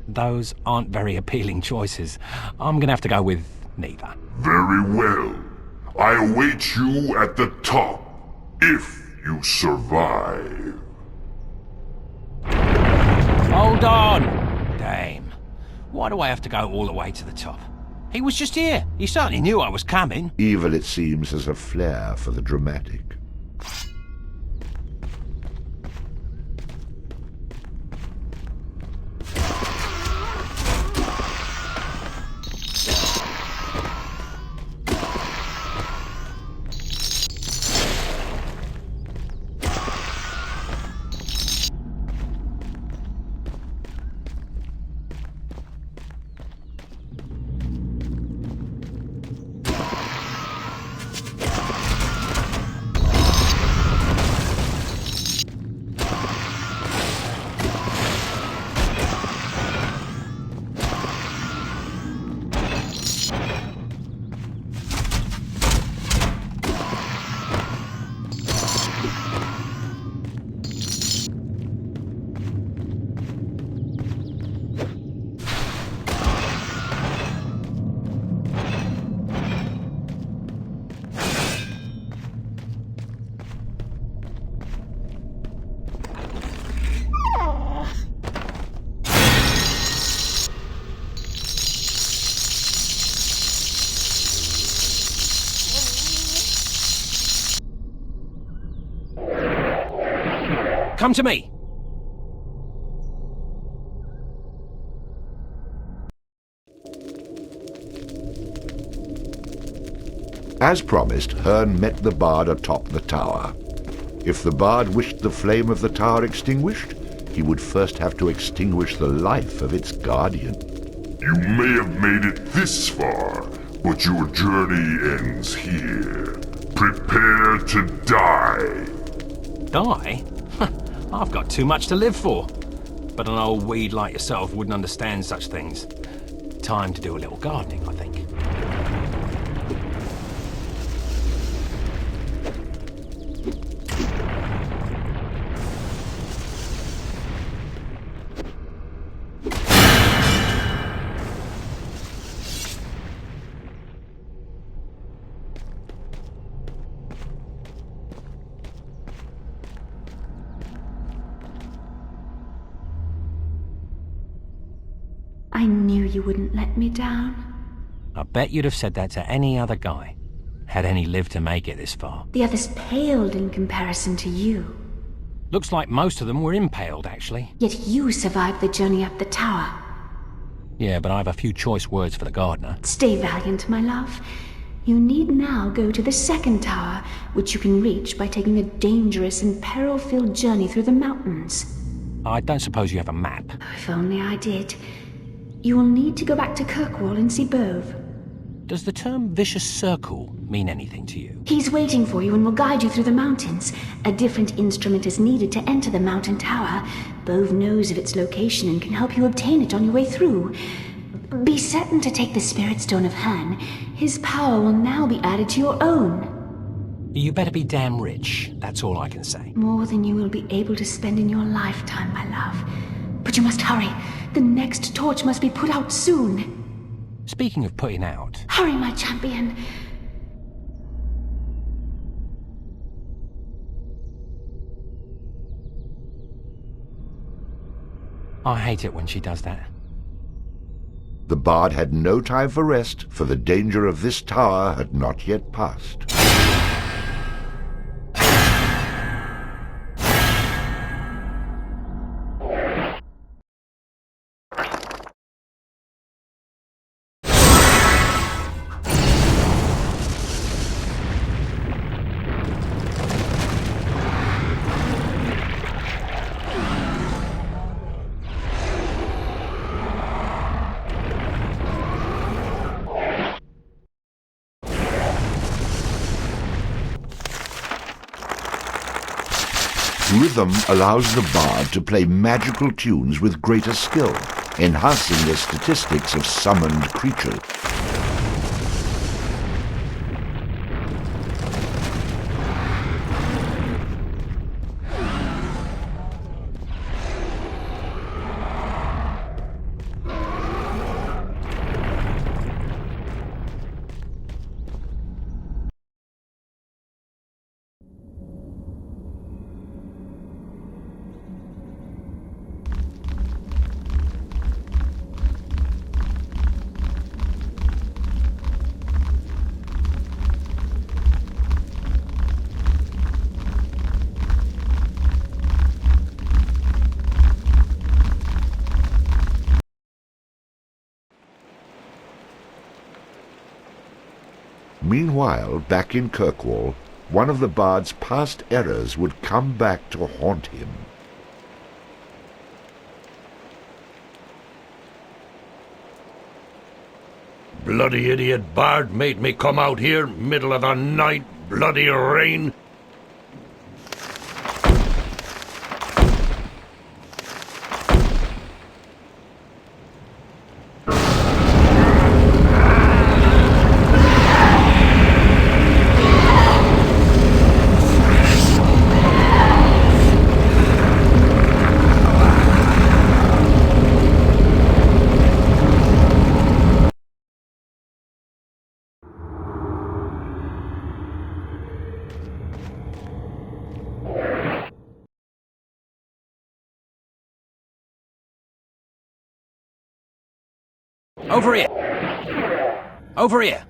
Those aren't very appealing choices. I'm gonna have to go with neither. Very well. I await you at the top, if you survive. Hold on! Damn. Why do I have to go all the way to the top? He was just here. He certainly knew I was coming. Evil, it seems, has a flair for the dramatic. Come to me. As promised, Hearn met the bard atop the tower. If the bard wished the flame of the tower extinguished, he would first have to extinguish the life of its guardian. You may have made it this far, but your journey ends here. Prepare to die. Die? I've got too much to live for. But an old weed like yourself wouldn't understand such things. Time to do a little gardening, I think. I knew you wouldn't let me down. I bet you'd have said that to any other guy. had any lived to make it this far. The others paled in comparison to you. Looks like most of them were impaled, actually. Yet you survived the journey up the tower. Yeah, but I have a few choice words for the gardener. Stay valiant, my love. You need now go to the second tower, which you can reach by taking a dangerous and peril-filled journey through the mountains. I don't suppose you have a map. If only I did. You will need to go back to Kirkwall and see Bove. Does the term vicious circle mean anything to you? He's waiting for you and will guide you through the mountains. A different instrument is needed to enter the mountain tower. Bove knows of its location and can help you obtain it on your way through. Be certain to take the Spirit Stone of Han. His power will now be added to your own. You better be damn rich, that's all I can say. More than you will be able to spend in your lifetime, my love. But you must hurry. The next torch must be put out soon. Speaking of putting out... Hurry, my champion. I hate it when she does that. The bard had no time for rest, for the danger of this tower had not yet passed. Rhythm allows the bard to play magical tunes with greater skill, enhancing the statistics of summoned creatures. Meanwhile, back in Kirkwall, one of the bard's past errors would come back to haunt him. Bloody idiot bard made me come out here, middle of the night, bloody rain. Over here! Over here!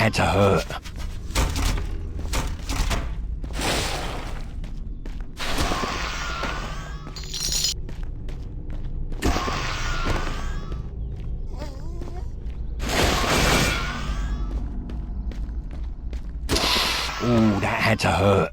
had to hurt. Ooh, that had to hurt.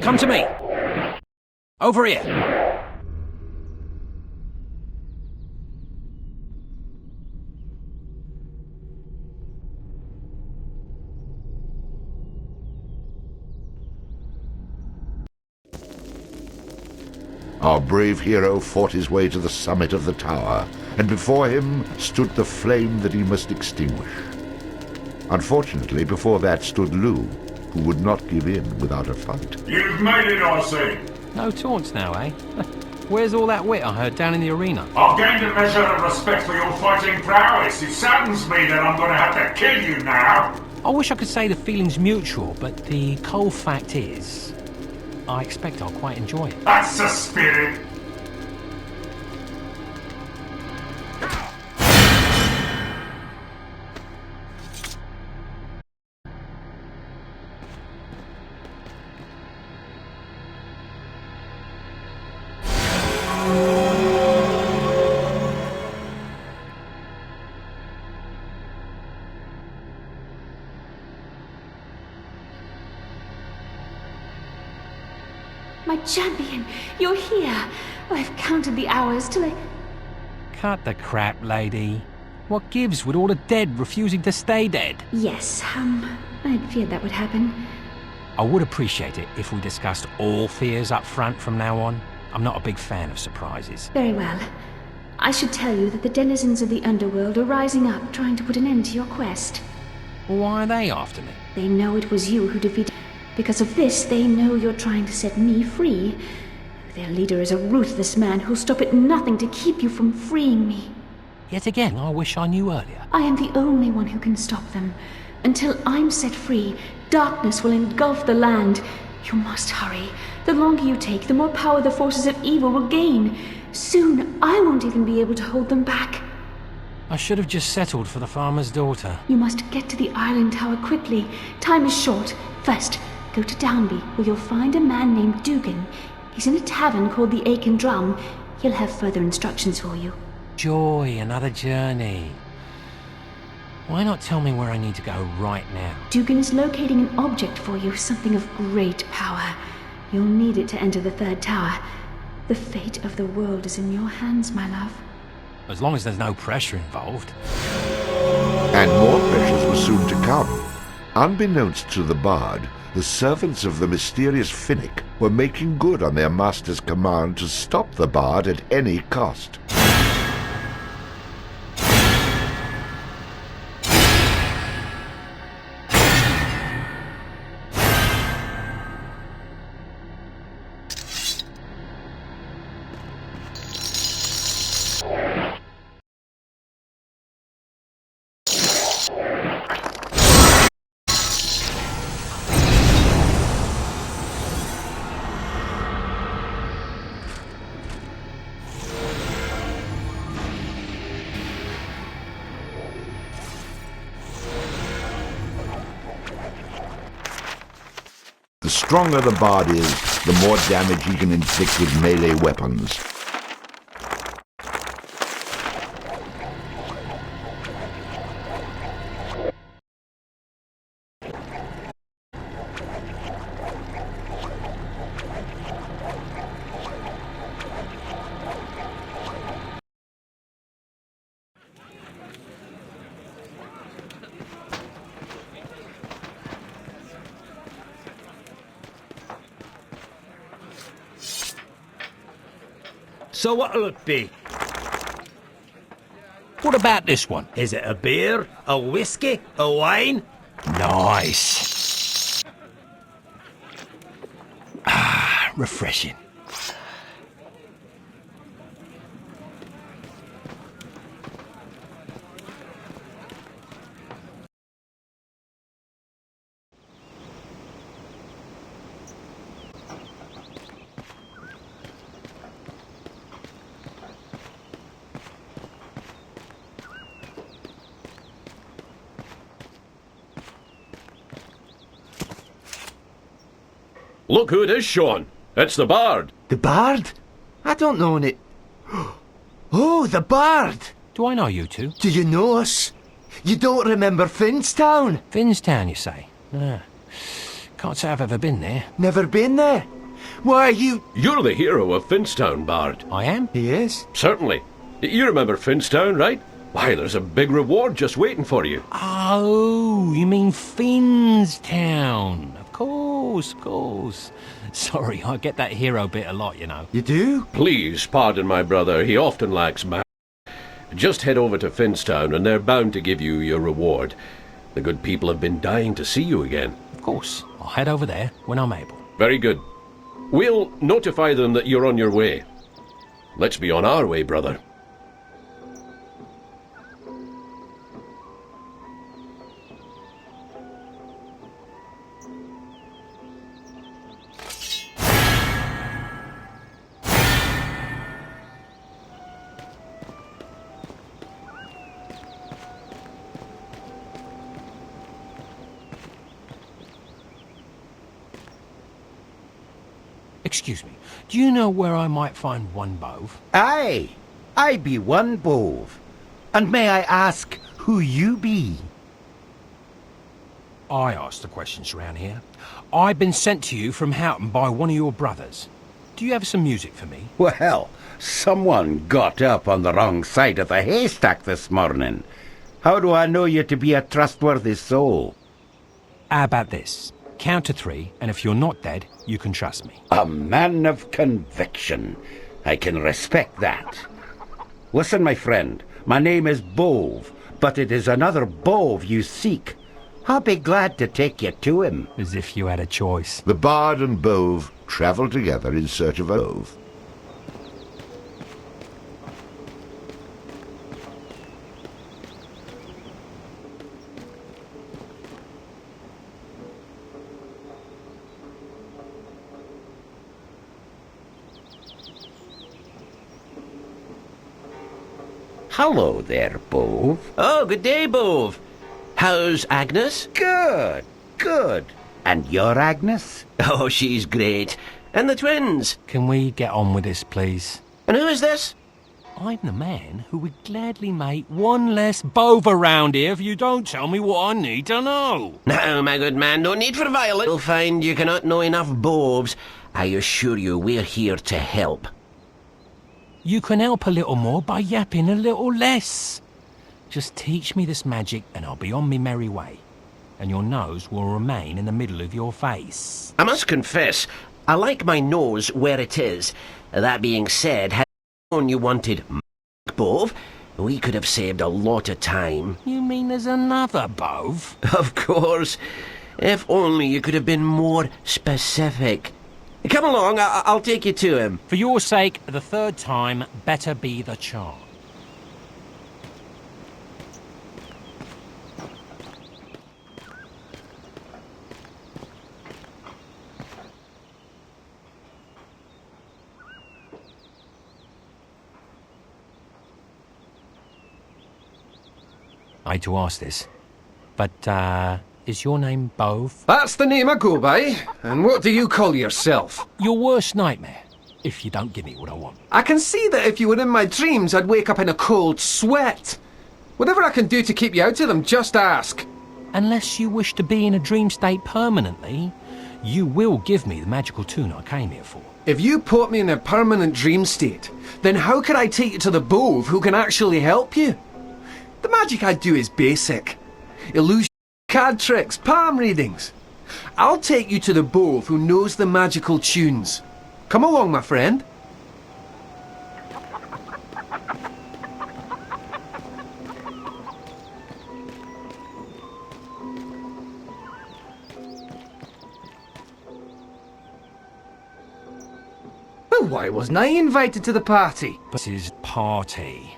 Come to me! Over here! Our brave hero fought his way to the summit of the tower, and before him stood the flame that he must extinguish. Unfortunately, before that stood Lou, who would not give in without a fight. You've made it, I see. No taunts now, eh? Where's all that wit I heard down in the arena? I've gained a measure of respect for your fighting prowess. It saddens me that I'm going to have to kill you now. I wish I could say the feeling's mutual, but the cold fact is, I expect I'll quite enjoy it. That's the spirit. My champion, you're here. I've counted the hours till I... Cut the crap, lady. What gives with all the dead refusing to stay dead? Yes, I'd feared that would happen. I would appreciate it if we discussed all fears up front from now on. I'm not a big fan of surprises. Very well. I should tell you that the denizens of the underworld are rising up, trying to put an end to your quest. Why are they after me? They know it was you who defeated... Because of this, they know you're trying to set me free. Their leader is a ruthless man who'll stop at nothing to keep you from freeing me. Yet again, I wish I knew earlier. I am the only one who can stop them. Until I'm set free, darkness will engulf the land. You must hurry. The longer you take, the more power the forces of evil will gain. Soon, I won't even be able to hold them back. I should have just settled for the farmer's daughter. You must get to the island tower quickly. Time is short. First, go to Downby, where you'll find a man named Dugan. He's in a tavern called the Ache and Drum. He'll have further instructions for you. Joy, another journey. Why not tell me where I need to go right now? Dugan is locating an object for you, something of great power. You'll need it to enter the third tower. The fate of the world is in your hands, my love. As long as there's no pressure involved. And more pressures were soon to come. Unbeknownst to the Bard, the servants of the mysterious Finnick were making good on their master's command to stop the Bard at any cost. The stronger the Bard is, the more damage he can inflict with melee weapons. So what'll it be? What about this one? Is it a beer? A whiskey? A wine? Nice. Ah, refreshing. Look who it is, Sean. It's the Bard. The Bard? I don't know it. Oh, the Bard! Do I know you two? Do you know us? You don't remember Finnstown? Finnstown, you say? Nah. Can't say I've ever been there. Never been there? Why, You're the hero of Finnstown, Bard. I am? He is? Certainly. You remember Finnstown, right? Why, there's a big reward just waiting for you. Oh, you mean Finnstown. Of course. Sorry, I get that hero bit a lot, you know. You do? Please pardon my brother, he often lacks man. Just head over to Finnstown and they're bound to give you your reward. The good people have been dying to see you again. Of course, I'll head over there when I'm able. Very good. We'll notify them that you're on your way. Let's be on our way, brother. Excuse me, do you know where I might find one bove? Aye, I be one bove. And may I ask who you be? I ask the questions round here. I've been sent to you from Houghton by one of your brothers. do you have some music for me? Well, someone got up on the wrong side of the haystack this morning. How do I know you to be a trustworthy soul? How about this? Count to 3, and if you're not dead, you can trust me. A man of conviction. I can respect that. Listen, my friend, my name is Bove, but it is another Bove you seek. I'll be glad to take you to him. As if you had a choice. The Bard and Bove travel together in search of a Bove. Hello there, Bove. Oh, good day, Bove. How's Agnes? Good, good. And your Agnes? Oh, she's great. And the twins? Can we get on with this, please? And who is this? I'm the man who would gladly make one less Bove around here if you don't tell me what I need to know. No, my good man, no need for violence. You'll find you cannot know enough Boves. I assure you, we're here to help. You can help a little more by yapping a little less. Just teach me this magic and I'll be on me merry way. And your nose will remain in the middle of your face. I must confess, I like my nose where it is. That being said, had I known you wanted Bove, we could have saved a lot of time. You mean there's another Bove? Of course. If only you could have been more specific. Come along, I'll take you to him. For your sake, the third time better be the charm. I hate to ask this, but, is your name Bove? That's the name I go by. And what do you call yourself? Your worst nightmare, if you don't give me what I want. I can see that if you were in my dreams, I'd wake up in a cold sweat. Whatever I can do to keep you out of them, just ask. Unless you wish to be in a dream state permanently, you will give me the magical tune I came here for. If you put me in a permanent dream state, then how could I take you to the Bove who can actually help you? The magic I do is basic. Illusion, card tricks, palm readings. I'll take you to the Bove who knows the magical tunes. Come along, my friend. Well, why wasn't I invited to the party? This is party.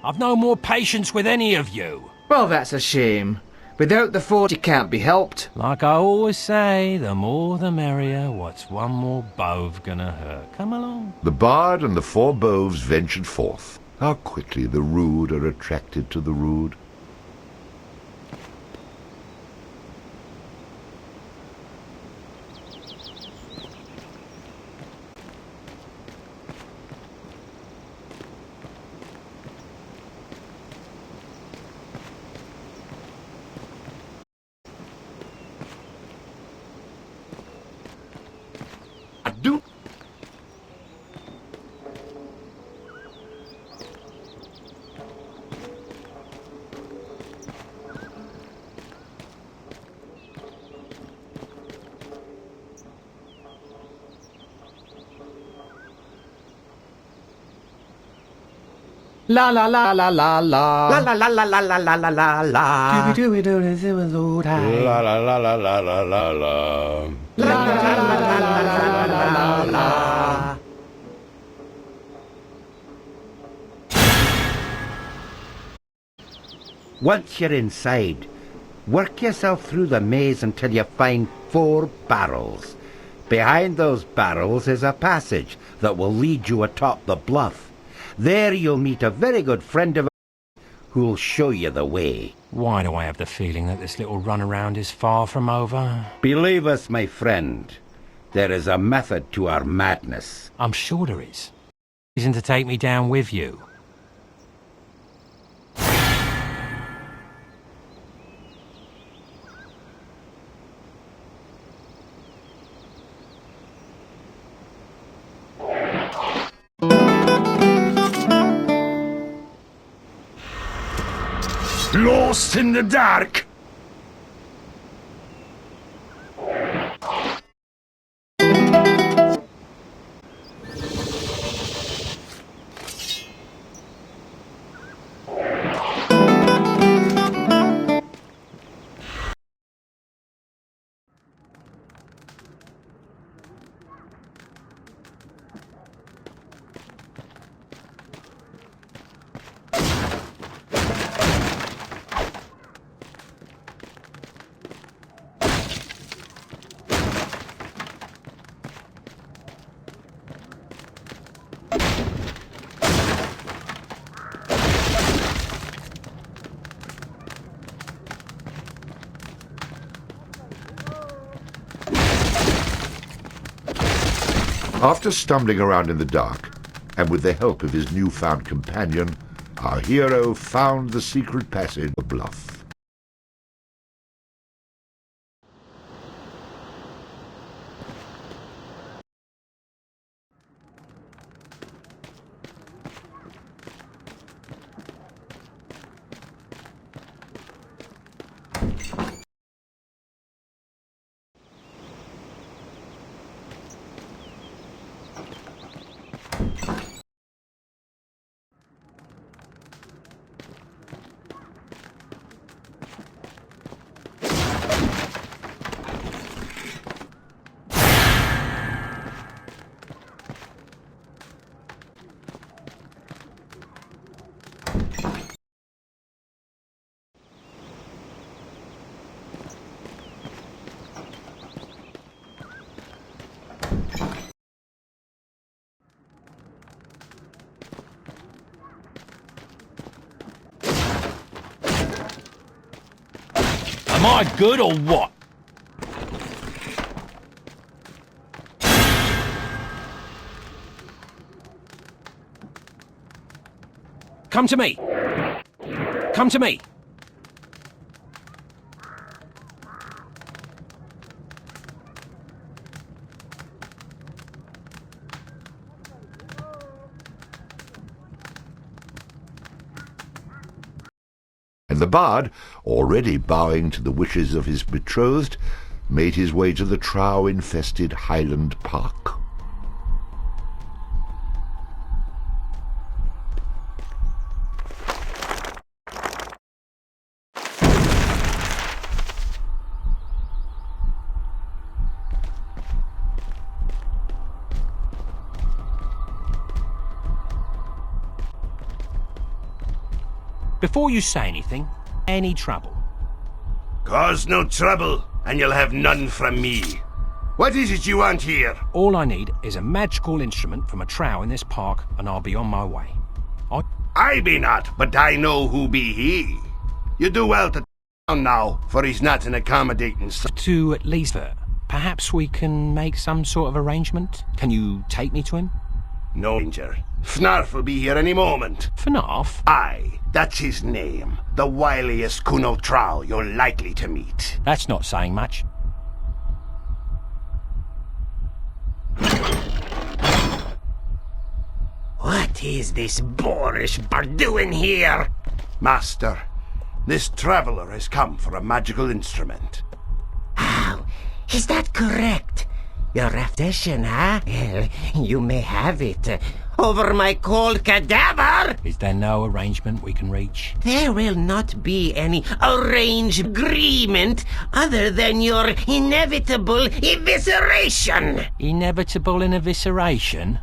I've no more patience with any of you. Well, that's a shame. Without the force, you can't be helped. Like I always say, the more the merrier. What's one more Bove gonna hurt? Come along. The Bard and the 4 Boves ventured forth. How quickly the rude are attracted to the rude. La la la la la la. La la la la la la la la la la. Dooby dooby dooby doo doo. La la la la la la la la. La la la la la la la la la. Once you're inside, work yourself through the maze until you find 4 barrels. Behind those barrels is a passage that will lead you atop the bluff. There you'll meet a very good friend of ours who'll show you the way. Why do I have the feeling that this little runaround is far from over? Believe us, my friend, there is a method to our madness. I'm sure there is. Reason to take me down with you. lost in the dark. After stumbling around in the dark, and with the help of his newfound companion, our hero found the secret passage of the bluff. Am I good or what? Come to me. Come to me. And the bard, already bowing to the wishes of his betrothed, made his way to the trow-infested Highland Park. Before you say anything, any trouble? Cause no trouble, and you'll have none from me. What is it you want here? All I need is a magical instrument from a trow in this park, and I'll be on my way. I be not, but I know who be he. You do well to down now, for he's not an accommodating son. To at least perhaps we can make some sort of arrangement? Can you take me to him? No danger. Fnarf will be here any moment. Fnarf? Aye, that's his name. The wiliest Kuno trow you're likely to meet. That's not saying much. What is this boorish bard doing here? Master, this traveler has come for a magical instrument. How? Is that correct? Your reputation, huh? Well, you may have it. Over my cold cadaver! Is there no arrangement we can reach? There will not be any arranged agreement other than your inevitable evisceration. Inevitable evisceration?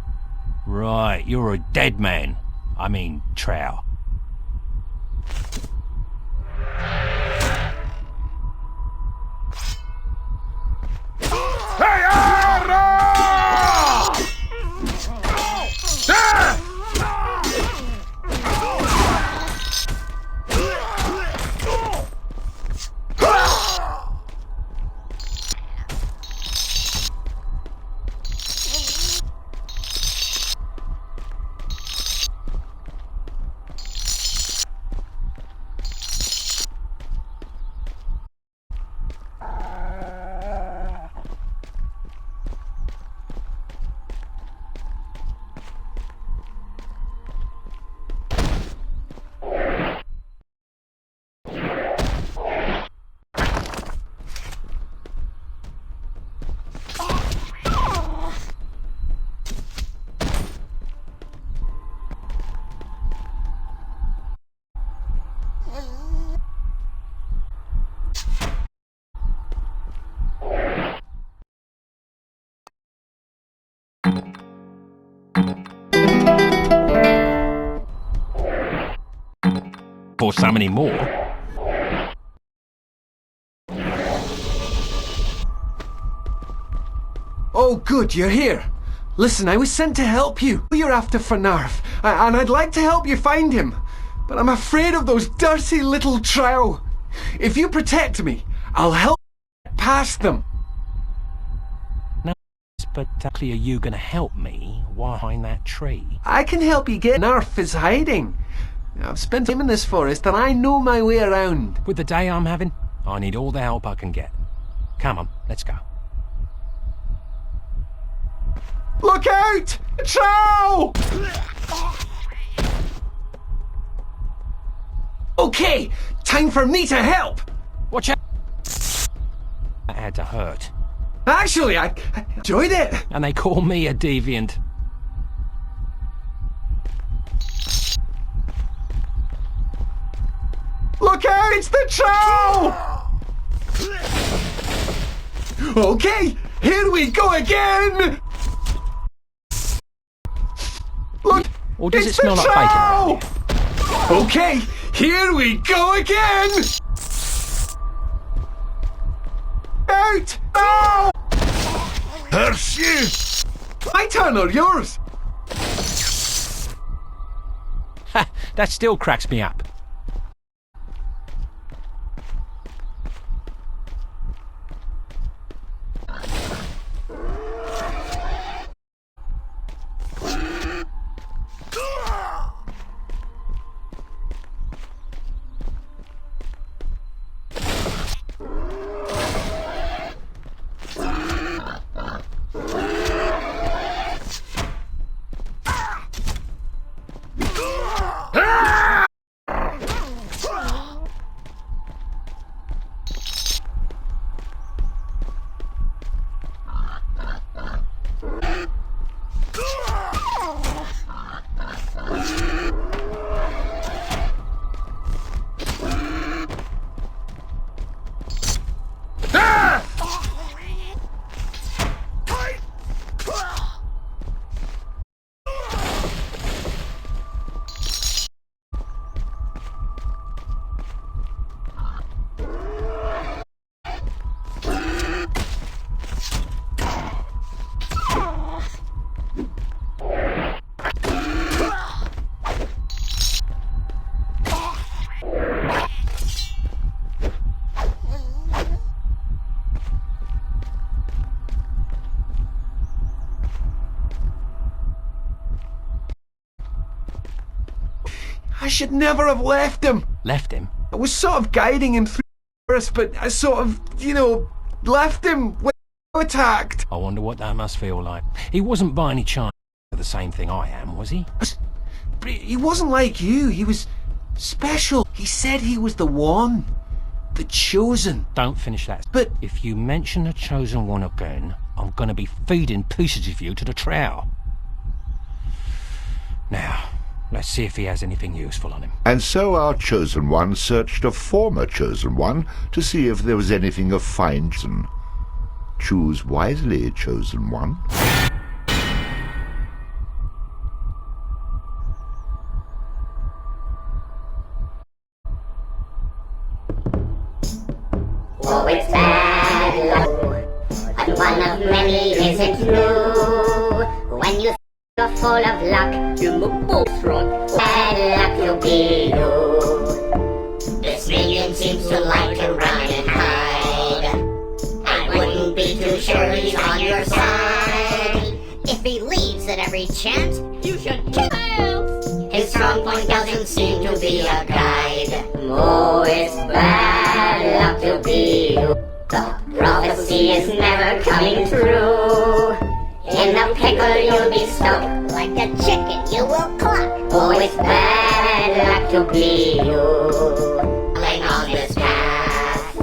Right, you're a dead man. I mean, trow. or some anymore. Oh, good, you're here. Listen, I was sent to help you. You're after Fnarf, and I'd like to help you find him. But I'm afraid of those dirty little trow. If you protect me, I'll help you get past them. No, but are you going to help me behind that tree? I can help you get Fnarf is hiding. I've spent time in this forest, and I know my way around. With the day I'm having, I need all the help I can get. Come on, let's go. Look out! Trow! Okay, time for me to help! Watch out! That had to hurt. Actually, I enjoyed it. And they call me a deviant. Look out, it's the trow! Okay, here we go again! Look, or does it's it smell the like trow! bacon? Okay, here we go again! Out! Oh! Curse you! My turn or yours? Ha! That still cracks me up. I should never have left him. Left him? I was sort of guiding him through the forest, but I sort of, left him when he attacked. I wonder what that must feel like. He wasn't by any chance the same thing I am, was he? But he wasn't like you. He was special. He said he was the one. The chosen. Don't finish that. But if you mention the chosen one again, I'm going to be feeding pieces of you to the trow. Now, let's see if he has anything useful on him. And so our chosen one searched a former chosen one to see if there was anything of fine. Choose wisely, chosen one. Oh, it's bad luck, but one of many isn't new. When you think you're full of luck, you move both front. Bad luck will be you. This minion seems to like to run and hide. I wouldn't be too sure he's on your side. If he leaves at every chance, you should kill him. His strong point doesn't seem to be a guide. Oh, it's bad luck to be you. The prophecy is never coming true. In a pickle you'll be stuck. Like a chicken you will cluck. Oh, it's bad luck to be you. Laying on this path,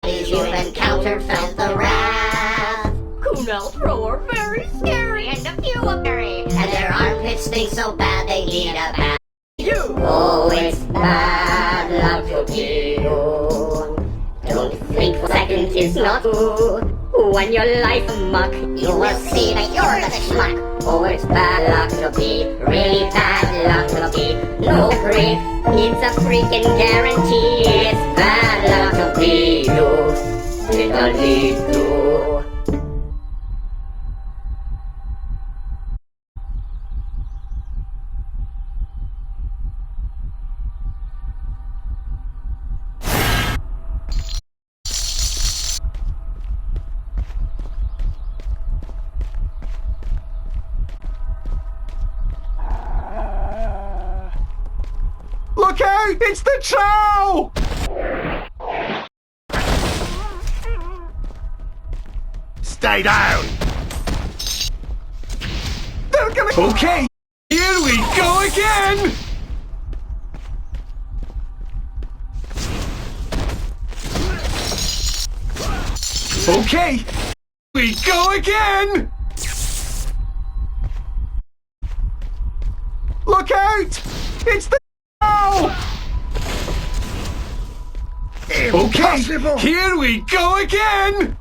you've encountered felt the wrath. Kunal Throw are very scary, and a few are very. And their armpits stink so bad they need a bath. Oh, it's bad luck to be you. Don't think for a second it's not true. when your life muck, you will see that you're the schmuck. Oh, it's bad luck to be, really bad luck to be no prick. It's a freaking guarantee. It's bad luck to be you. It'll lead to Look out! It's the troll! Stay down! They're gonna... Okay, here we go again! Okay, we go again! Look out! It's the troll! Okay, here we go again!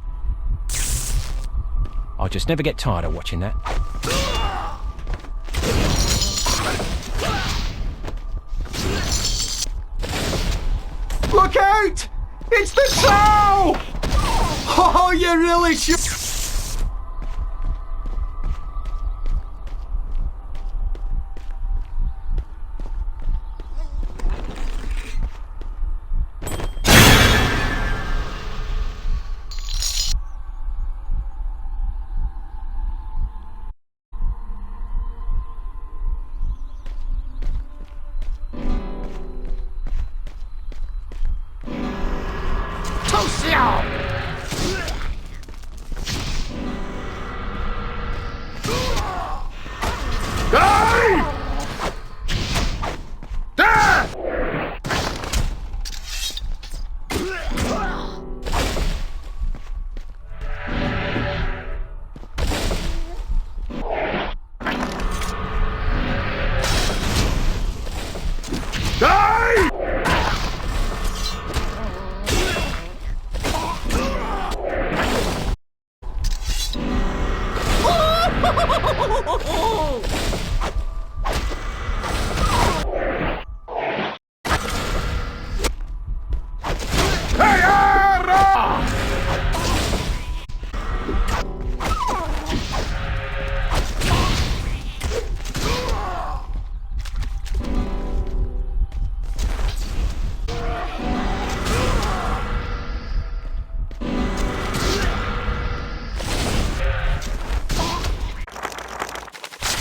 I just never get tired of watching that. Look out! It's the troll! Oh, you really should...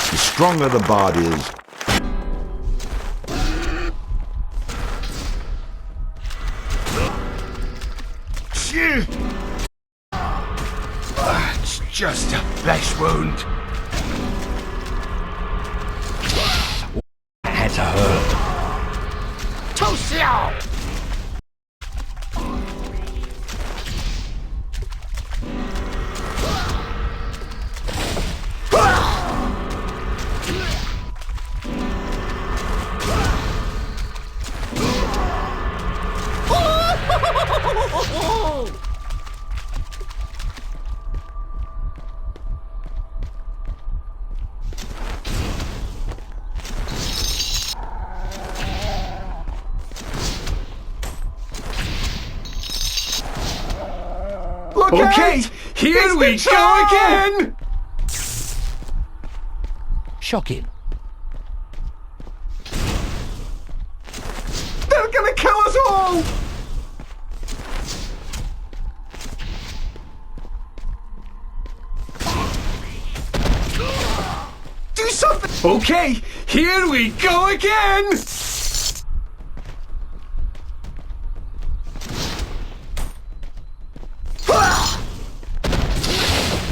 The stronger the bard is, It's just a flesh wound. That had to hurt. Tosia! Look Okay, out! Here we go again! Shocking. They're gonna kill us all! Do something! Okay, here we go again!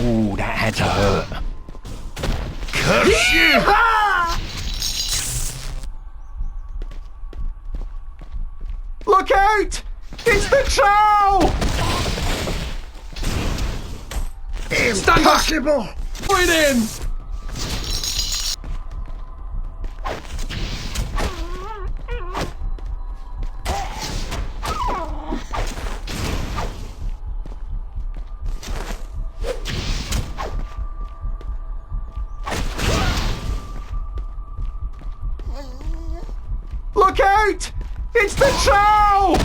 Ooh, that had to hurt. Curse you! Look out! It's the troll! Impossible! Put it in! It's the Trow!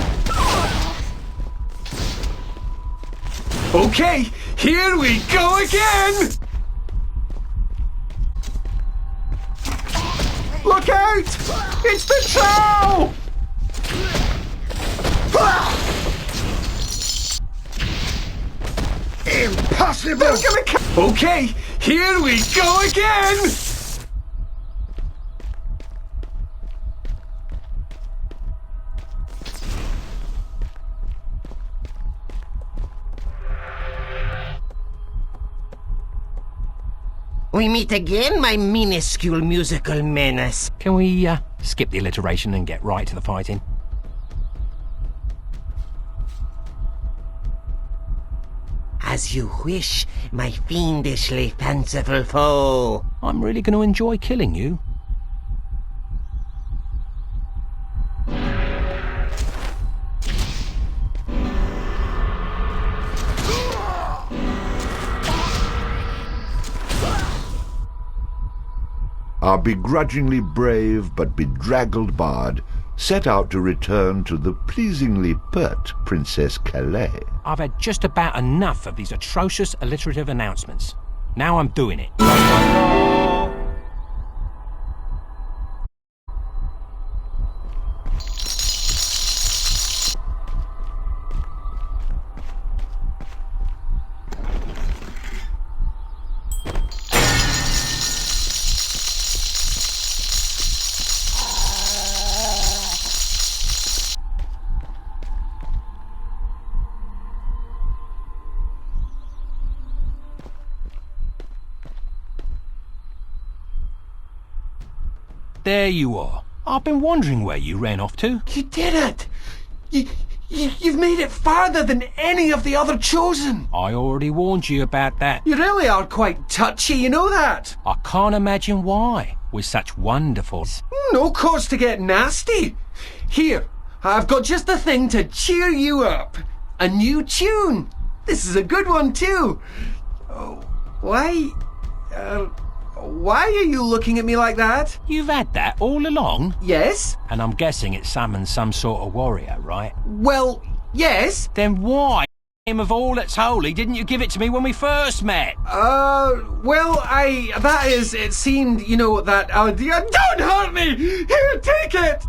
Okay, here we go again! Look out! It's the Trow! Impossible! Okay, here we go again! We meet again, my minuscule musical menace. Can we skip the alliteration and get right to the fighting? As you wish, my fiendishly fanciful foe. I'm really going to enjoy killing you. Our begrudgingly brave but bedraggled bard set out to return to the pleasingly pert Princess Calais. I've had just about enough of these atrocious alliterative announcements. Now I'm doing it. There you are. I've been wondering where you ran off to. You did it! You've made it farther than any of the other Chosen! I already warned you about that. You really are quite touchy, you know that? I can't imagine why, with such wonderful... No cause to get nasty. Here, I've got just the thing to cheer you up. A new tune. This is a good one too. Why are you looking at me like that? You've had that all along? Yes. And I'm guessing it summons some sort of warrior, right? Well, yes. Then why, in the name of all that's holy, didn't you give it to me when we first met? It seemed, you know, that, don't hurt me! Here, take it!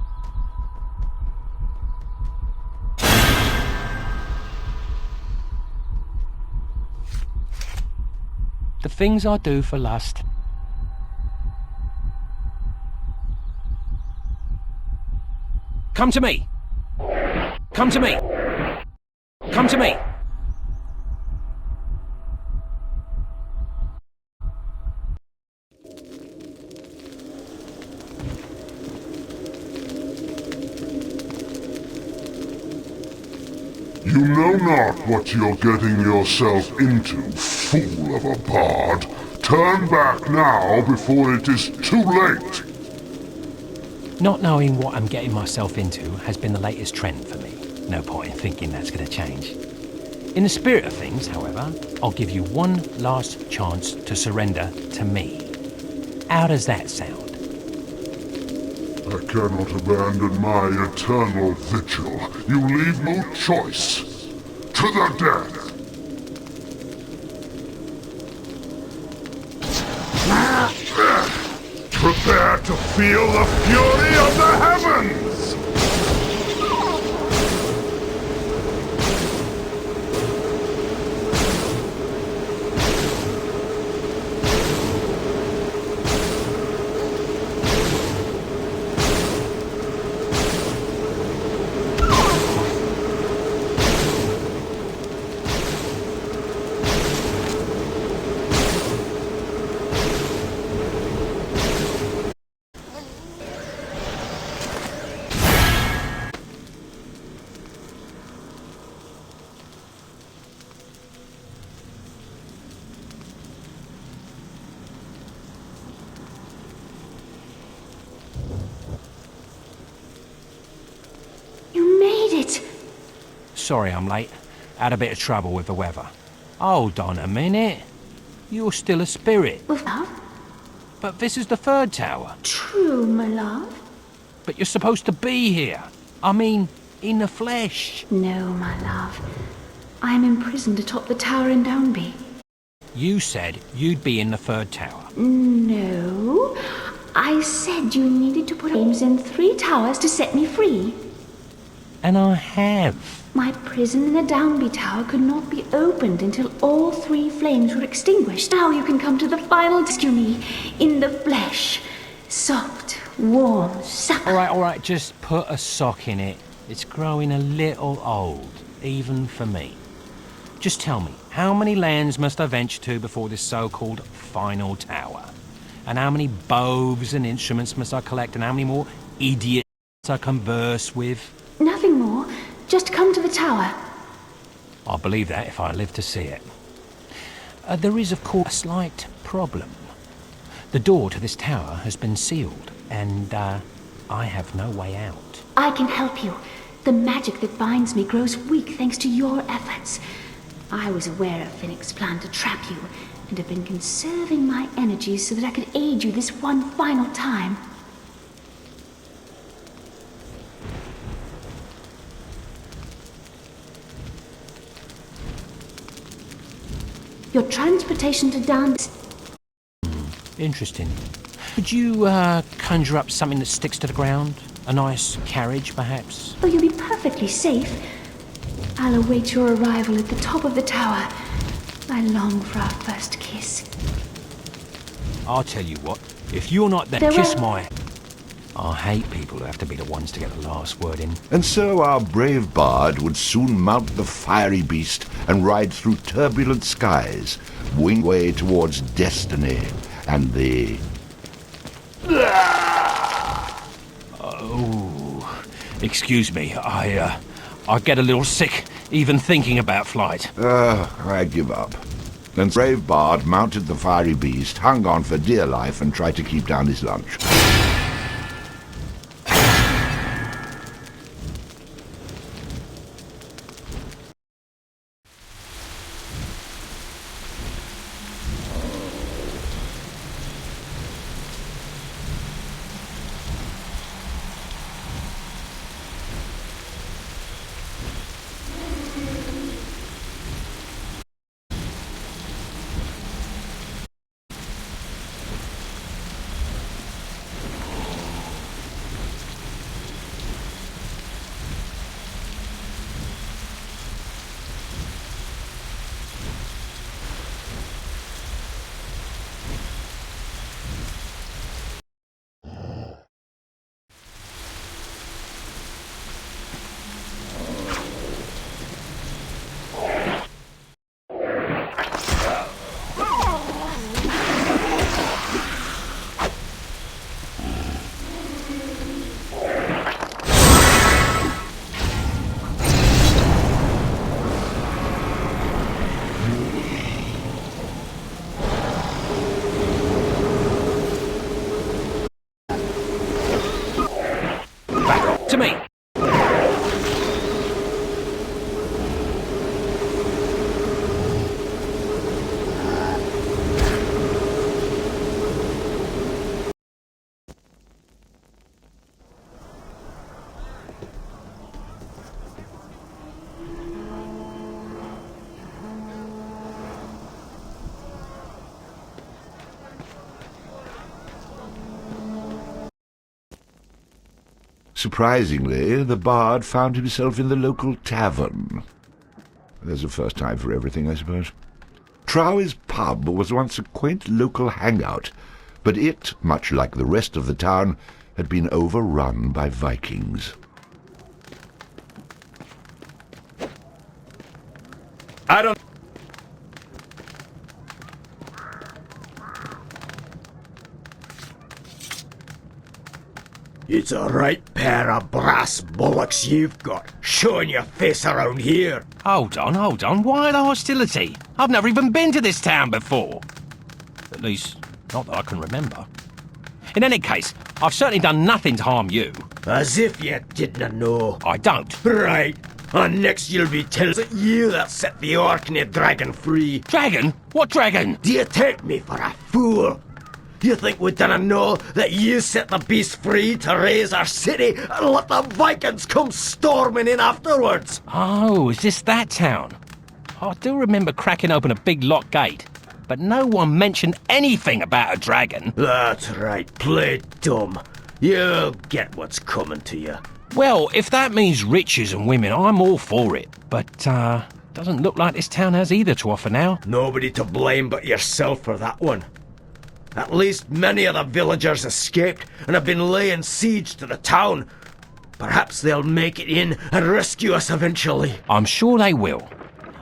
The things I do for lust. Come to me! Come to me! Come to me! You know not what you're getting yourself into, fool of a bard. Turn back now before it is too late. Not knowing what I'm getting myself into has been the latest trend for me. No point in thinking that's going to change. In the spirit of things, however, I'll give you one last chance to surrender to me. How does that sound? I cannot abandon my eternal vigil. You leave no choice. To the death! Prepare to feel the fury of the heavens! Sorry I'm late. Had a bit of trouble with the weather. Hold on a minute. You're still a spirit. Love? But this is the third tower. True, my love. But you're supposed to be here. I mean, in the flesh. No, my love. I am imprisoned atop the tower in Downby. You said you'd be in the third tower. No. I said you needed to put names in 3 towers to set me free. And I have. My prison in the Downby Tower could not be opened until all 3 flames were extinguished. Now you can come to the final rescue me in the flesh. Soft, warm, supple. All right, just put a sock in it. It's growing a little old, even for me. Just tell me, how many lands must I venture to before this so-called final tower? And how many bows and instruments must I collect, and how many more idiots I converse with? Nothing more. Just come to the tower. I'll believe that if I live to see it. There is, of course, a slight problem. The door to this tower has been sealed, and I have no way out. I can help you. The magic that binds me grows weak thanks to your efforts. I was aware of Finnick's plan to trap you, and have been conserving my energies so that I could aid you this one final time. Your transportation to Down... Interesting. Could you conjure up something that sticks to the ground? A nice carriage, perhaps? Oh, you'll be perfectly safe. I'll await your arrival at the top of the tower. I long for our first kiss. I'll tell you what, if you're not there, kiss my... I hate people who have to be the ones to get the last word in. And so our brave bard would soon mount the fiery beast and ride through turbulent skies, wing way towards destiny and the... Oh, excuse me, I get a little sick even thinking about flight. I give up. Then brave bard mounted the fiery beast, hung on for dear life, and tried to keep down his lunch. To me! Surprisingly, the bard found himself in the local tavern. There's a first time for everything, I suppose. Trowey's pub was once a quaint local hangout, but it, much like the rest of the town, had been overrun by Vikings. I don't... It's a right pair of brass bollocks you've got, showing your face around here. Hold on, why the hostility? I've never even been to this town before. At least, not that I can remember. In any case, I've certainly done nothing to harm you. As if you didn't know. I don't. Right, and next you'll be telling it you that set the Orkney dragon free. Dragon? What dragon? Do you take me for a fool? You think we didn't know that you set the beast free to raise our city and let the Vikings come storming in afterwards? Oh, is this that town? I do remember cracking open a big lock gate, but no one mentioned anything about a dragon. That's right, play dumb. You'll get what's coming to you. Well, if that means riches and women, I'm all for it. But, doesn't look like this town has either to offer now. Nobody to blame but yourself for that one. At least many of the villagers escaped and have been laying siege to the town. Perhaps they'll make it in and rescue us eventually. I'm sure they will.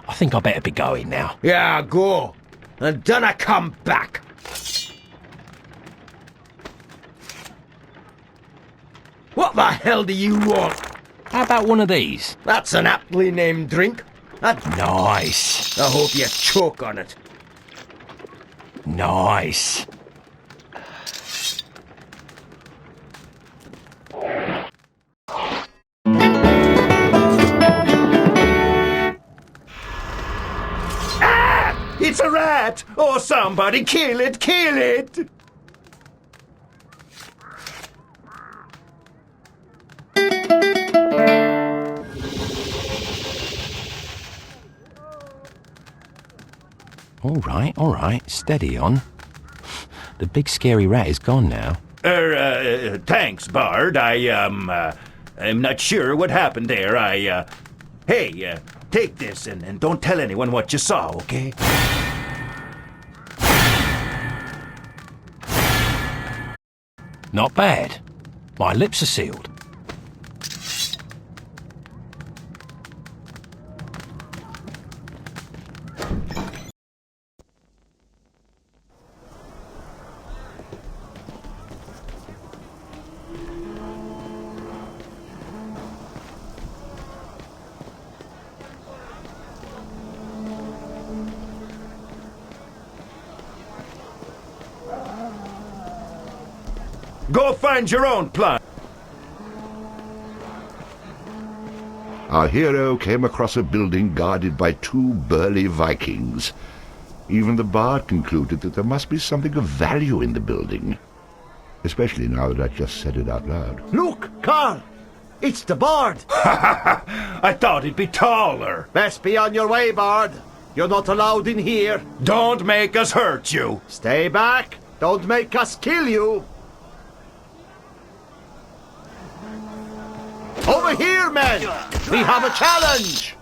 I think I better be going now. Yeah, go. And dinna come back. What the hell do you want? How about one of these? That's an aptly named drink. Nice. I hope you choke on it. Nice. It's a rat! Oh, somebody kill it! Kill it! All right, steady on. The big scary rat is gone now. Thanks, Bard. I'm not sure what happened there. Hey, take this and don't tell anyone what you saw, okay? Not bad. My lips are sealed. Go find your own plot. Our hero came across a building guarded by two burly Vikings. Even the bard concluded that there must be something of value in the building. Especially now that I just said it out loud. Look, Carl! It's the Bard! I thought it'd be taller. Best be on your way, Bard. You're not allowed in here. Don't make us hurt you. Stay back. Don't make us kill you. Over here, men! We have a challenge!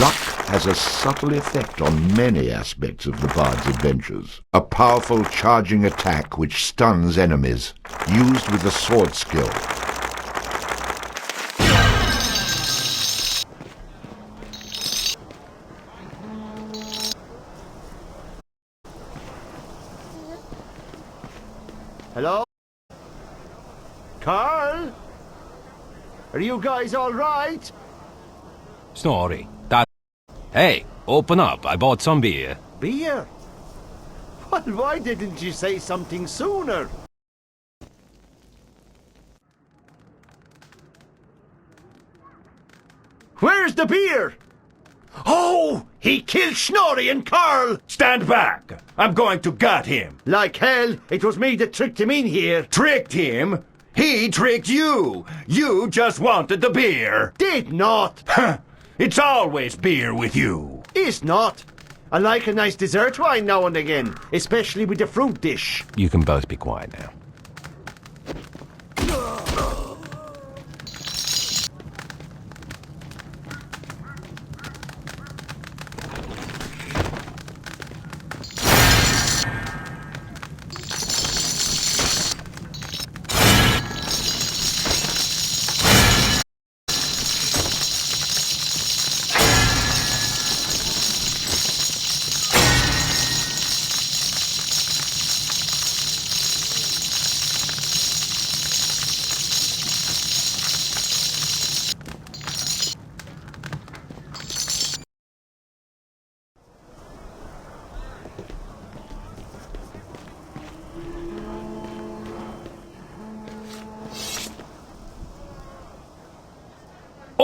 Luck has a subtle effect on many aspects of the bard's adventures. A powerful charging attack which stuns enemies, used with a sword skill. Hello? Carl? Are you guys all right? Snorri, that... Hey, open up. I bought some beer. Beer? Well, why didn't you say something sooner? Where's the beer? Oh! He killed Snorri and Carl! Stand back! I'm going to gut him. Like hell, it was me that tricked him in here. Tricked him? He tricked you! You just wanted the beer! Did not! Huh! It's always beer with you! Is not! I like a nice dessert wine now and again, especially with the fruit dish. You can both be quiet now.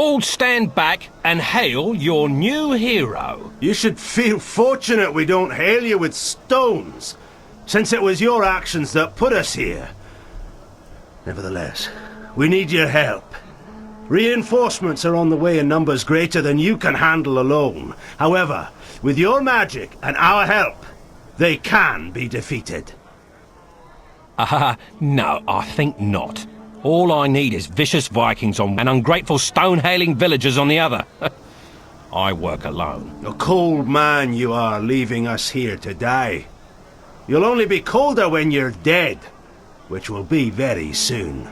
all stand back and hail your new hero. You should feel fortunate we don't hail you with stones, since it was your actions that put us here. Nevertheless, we need your help. Reinforcements are on the way in numbers greater than you can handle alone. However, with your magic and our help, they can be defeated. No, I think not. All I need is vicious Vikings on and ungrateful stone-hailing villagers on the other. I work alone. A cold man you are, leaving us here to die. You'll only be colder when you're dead, which will be very soon.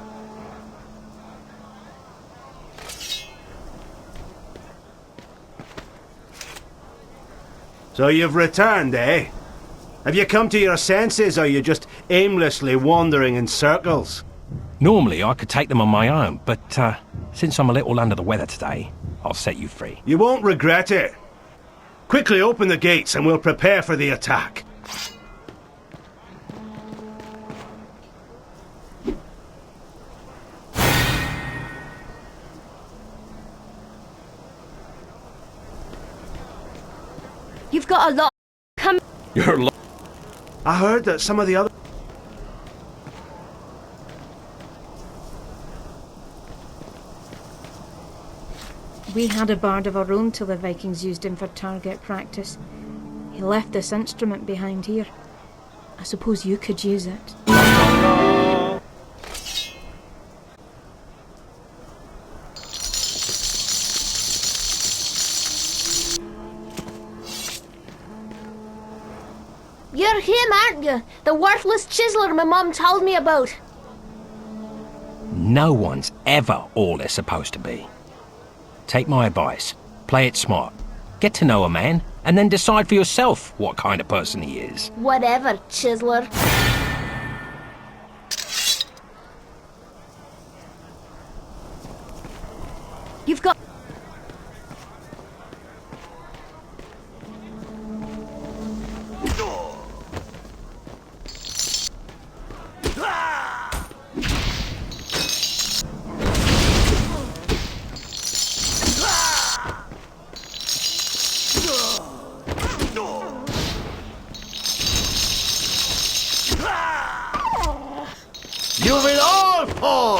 So you've returned, eh? Have you come to your senses, or are you just aimlessly wandering in circles? Normally I could take them on my own, but since I'm a little under the weather today, I'll set you free. You won't regret it. Quickly open the gates and we'll prepare for the attack. You've got a lot. Come. You're I heard that some of the other... We had a bard of our own till the Vikings used him for target practice. He left this instrument behind here. I suppose you could use it. You're him, aren't you? The worthless chiseler my mum told me about. No one's ever all they're supposed to be. Take my advice. Play it smart. Get to know a man, and then decide for yourself what kind of person he is. Whatever, chiseler. You've got... You will all fall!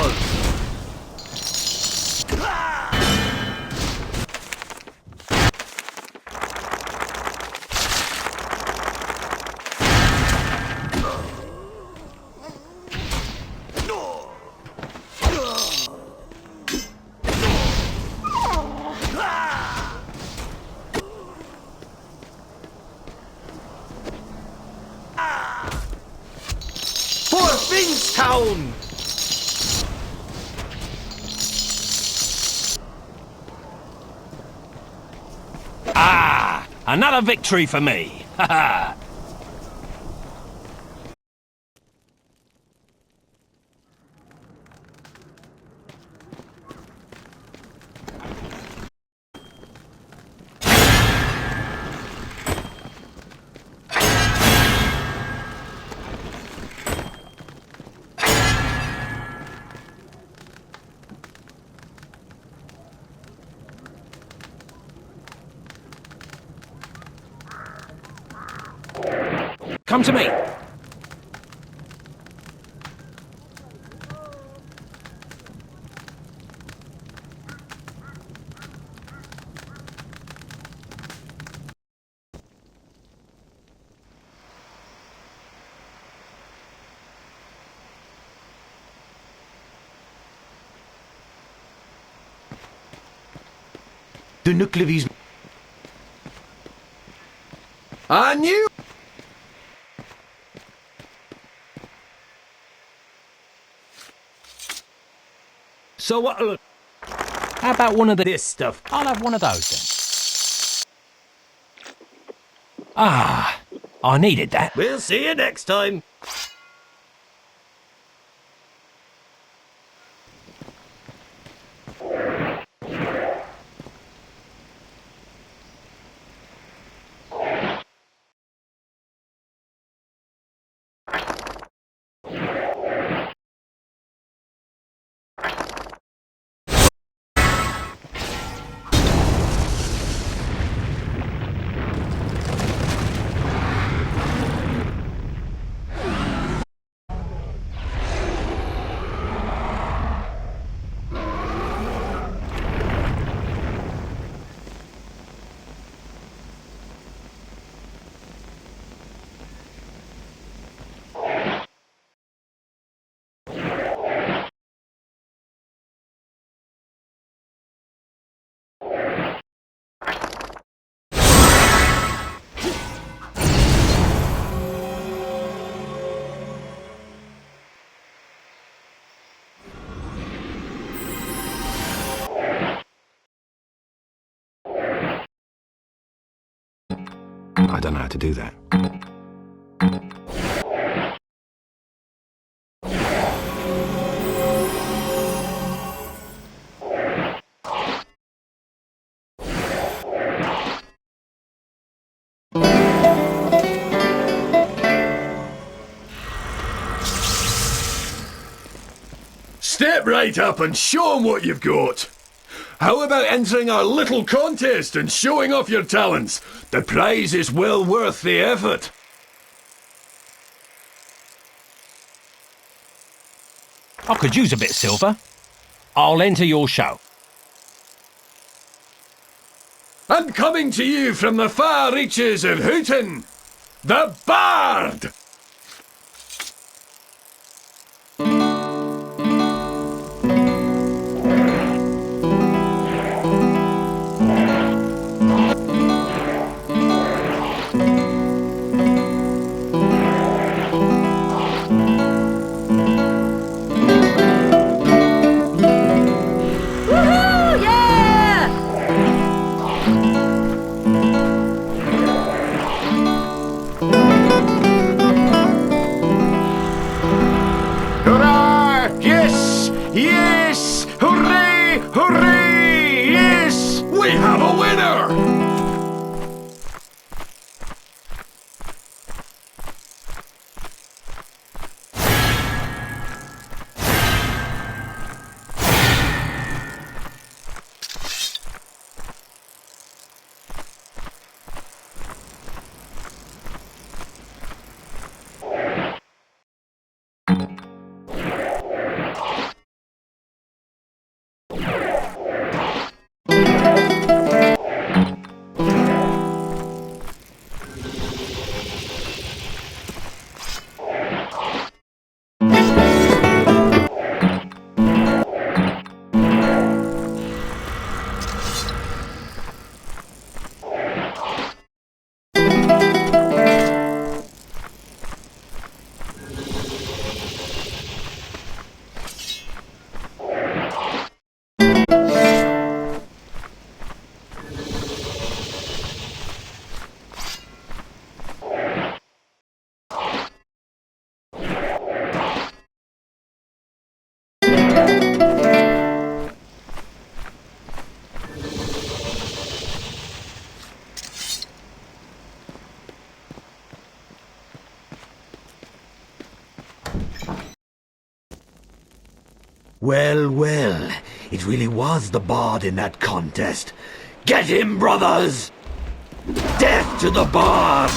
For Finstown! Another victory for me! Ha ha! Come to me! De nuclevis. I knew. So what? How about one of this stuff? I'll have one of those then. I needed that. We'll see you next time. I don't know how to do that. Step right up and show 'em what you've got. How about entering our little contest and showing off your talents? The prize is well worth the effort. I could use a bit of silver. I'll enter your show. And coming to you from the far reaches of Hooten, the Bard! Hurrah! Yes! Yes! Hooray! Hooray! Yes! We have a winner! Well, well, it really was the Bard in that contest. Get him, brothers! Death to the Bard!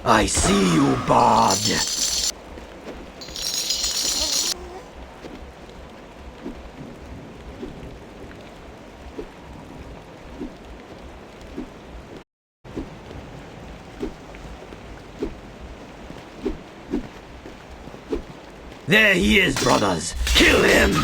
I see you, Bard. There he is, brothers! Kill him!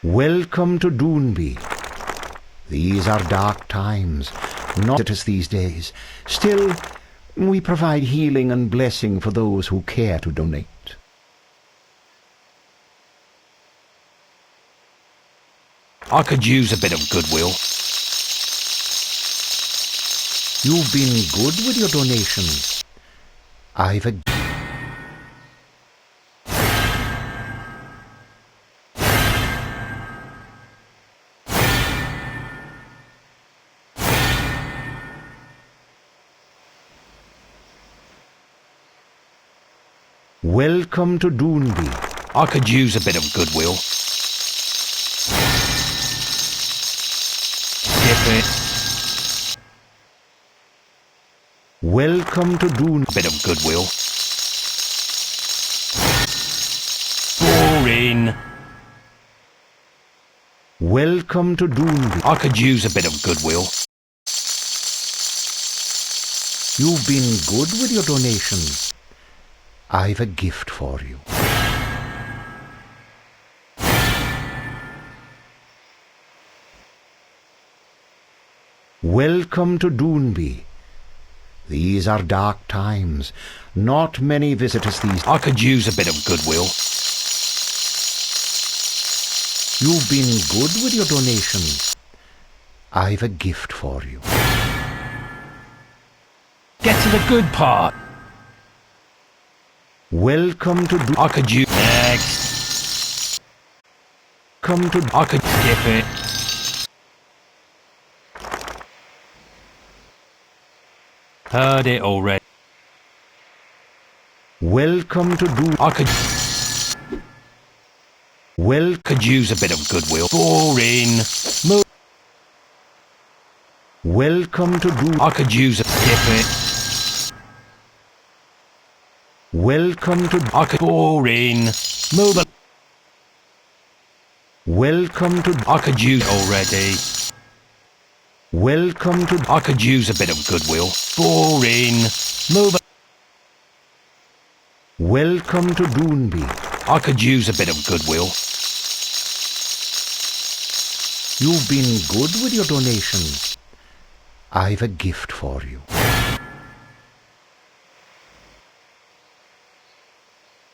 Welcome to Doonby. These are dark times, not as these days. Still, we provide healing and blessing for those who care to donate. I could use a bit of goodwill. You've been good with your donations. I've a... Welcome to Doonby. I could use a bit of goodwill. Skip it. Welcome to Doonby. A bit of goodwill. Welcome to Doonby. I could use a bit of goodwill. You've been good with your donations. I've a gift for you. Welcome to Doonby. These are dark times. Not many visit us these. I could use a bit of goodwill. You've been good with your donations. I've a gift for you. Get to the good part. Welcome to I could use next. Come to I could skip it. Heard it already. Welcome to I could use a bit of goodwill. Boring. Welcome to I could use a skip it. Welcome to I could boring. Move it. Welcome to I could use already. Welcome to I could use a bit of goodwill. Boring. Move it. Welcome to Doonby. I could use a bit of goodwill. You've been good with your donations. I've a gift for you.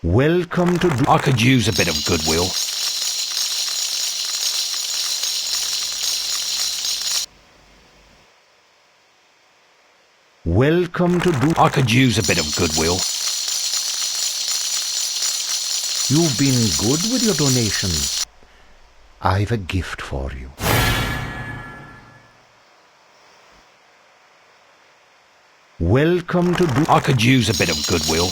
Welcome to I could use a bit of goodwill. Welcome to I could use a bit of goodwill. You've been good with your donations. I've a gift for you. Welcome to I could use a bit of goodwill.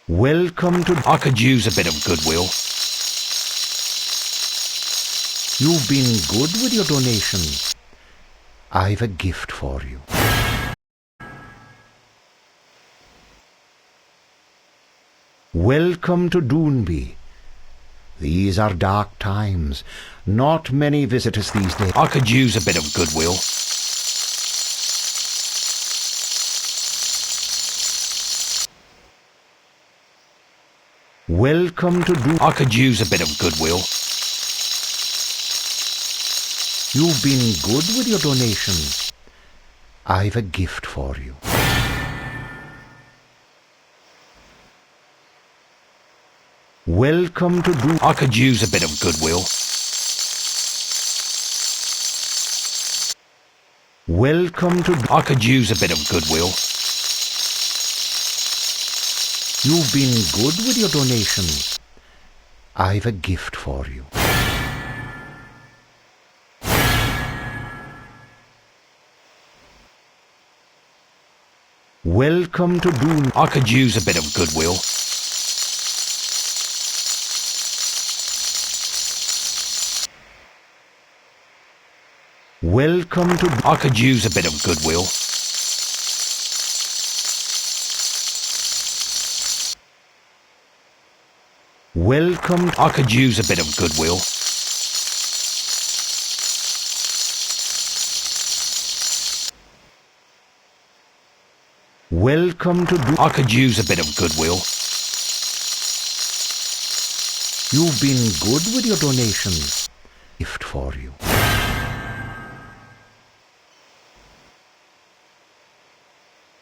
Welcome to I could use a bit of goodwill. You've been good with your donations. I've a gift for you. Welcome to Doonby. These are dark times. Not many visit us these days. I could use a bit of goodwill. Welcome to I could use a bit of goodwill. You've been good with your donations. I've a gift for you. Welcome to I could use a bit of goodwill. Welcome to I could use a bit of goodwill. You've been good with your donations. I've a gift for you. Welcome to Doon. I could use a bit of goodwill. Welcome to I could use a bit of goodwill. Welcome. I could use a bit of goodwill. Welcome to I could use a bit of goodwill. You've been good with your donations. Gift for you.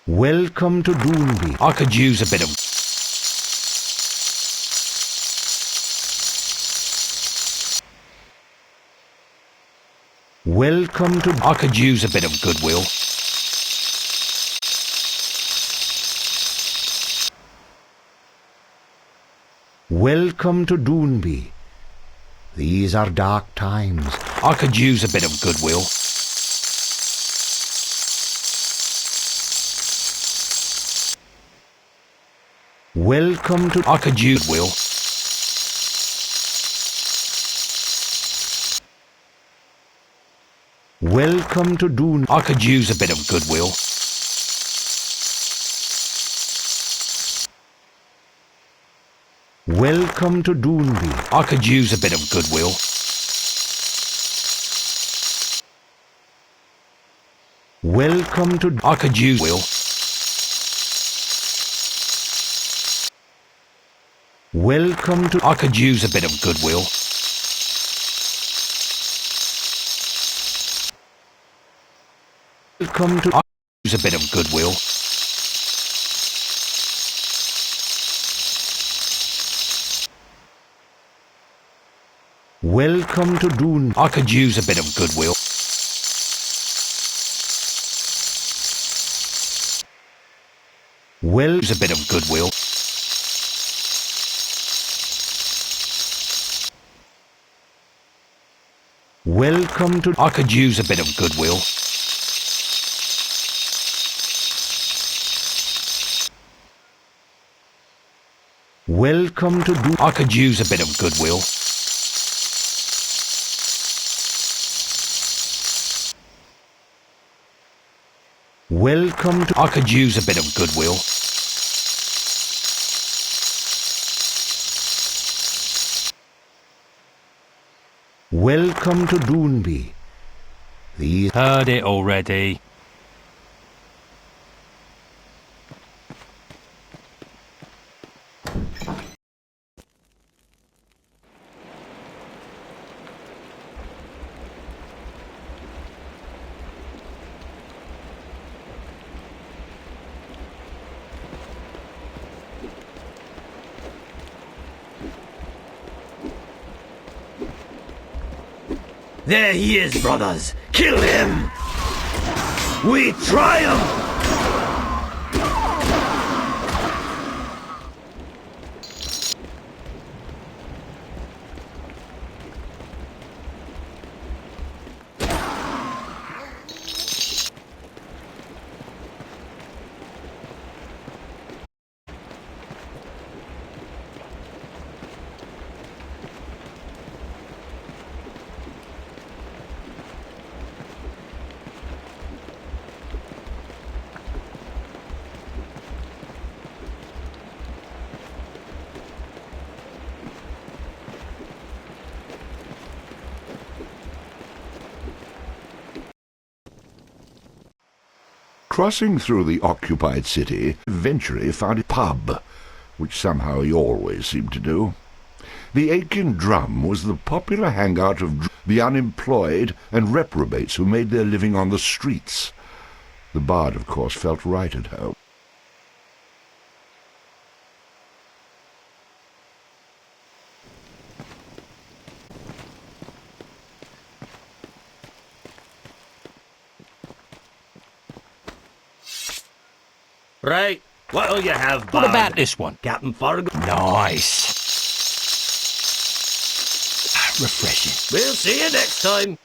Welcome to Doonby. I could use a bit of... Welcome to... I could use a bit of goodwill. Welcome to Doonby. These are dark times. I could use a bit of goodwill. Welcome to... I could use goodwill. Welcome to Doon. I could use a bit of goodwill. Welcome to Doonby. I could use a bit of goodwill. Welcome to... I could use will. Welcome to... I could use a bit of goodwill. Welcome to... I could use a bit of goodwill. Welcome to Doon. I could use a bit of goodwill. Use a bit of goodwill. Welcome to... I could use a bit of goodwill. Welcome to Do... I could use a bit of goodwill. Welcome to... I could use a bit of goodwill. Welcome to Doonby. These... Heard it already. There he is, brothers! Kill him! We triumph! Crossing through the occupied city, eventually found a pub, which somehow he always seemed to do. The Aching Drum was the popular hangout of the unemployed and reprobates who made their living on the streets. The Bard, of course, felt right at home. Right, what'll you have, Bard? What about this one? Captain Fargo? Nice. Refreshing. We'll see you next time.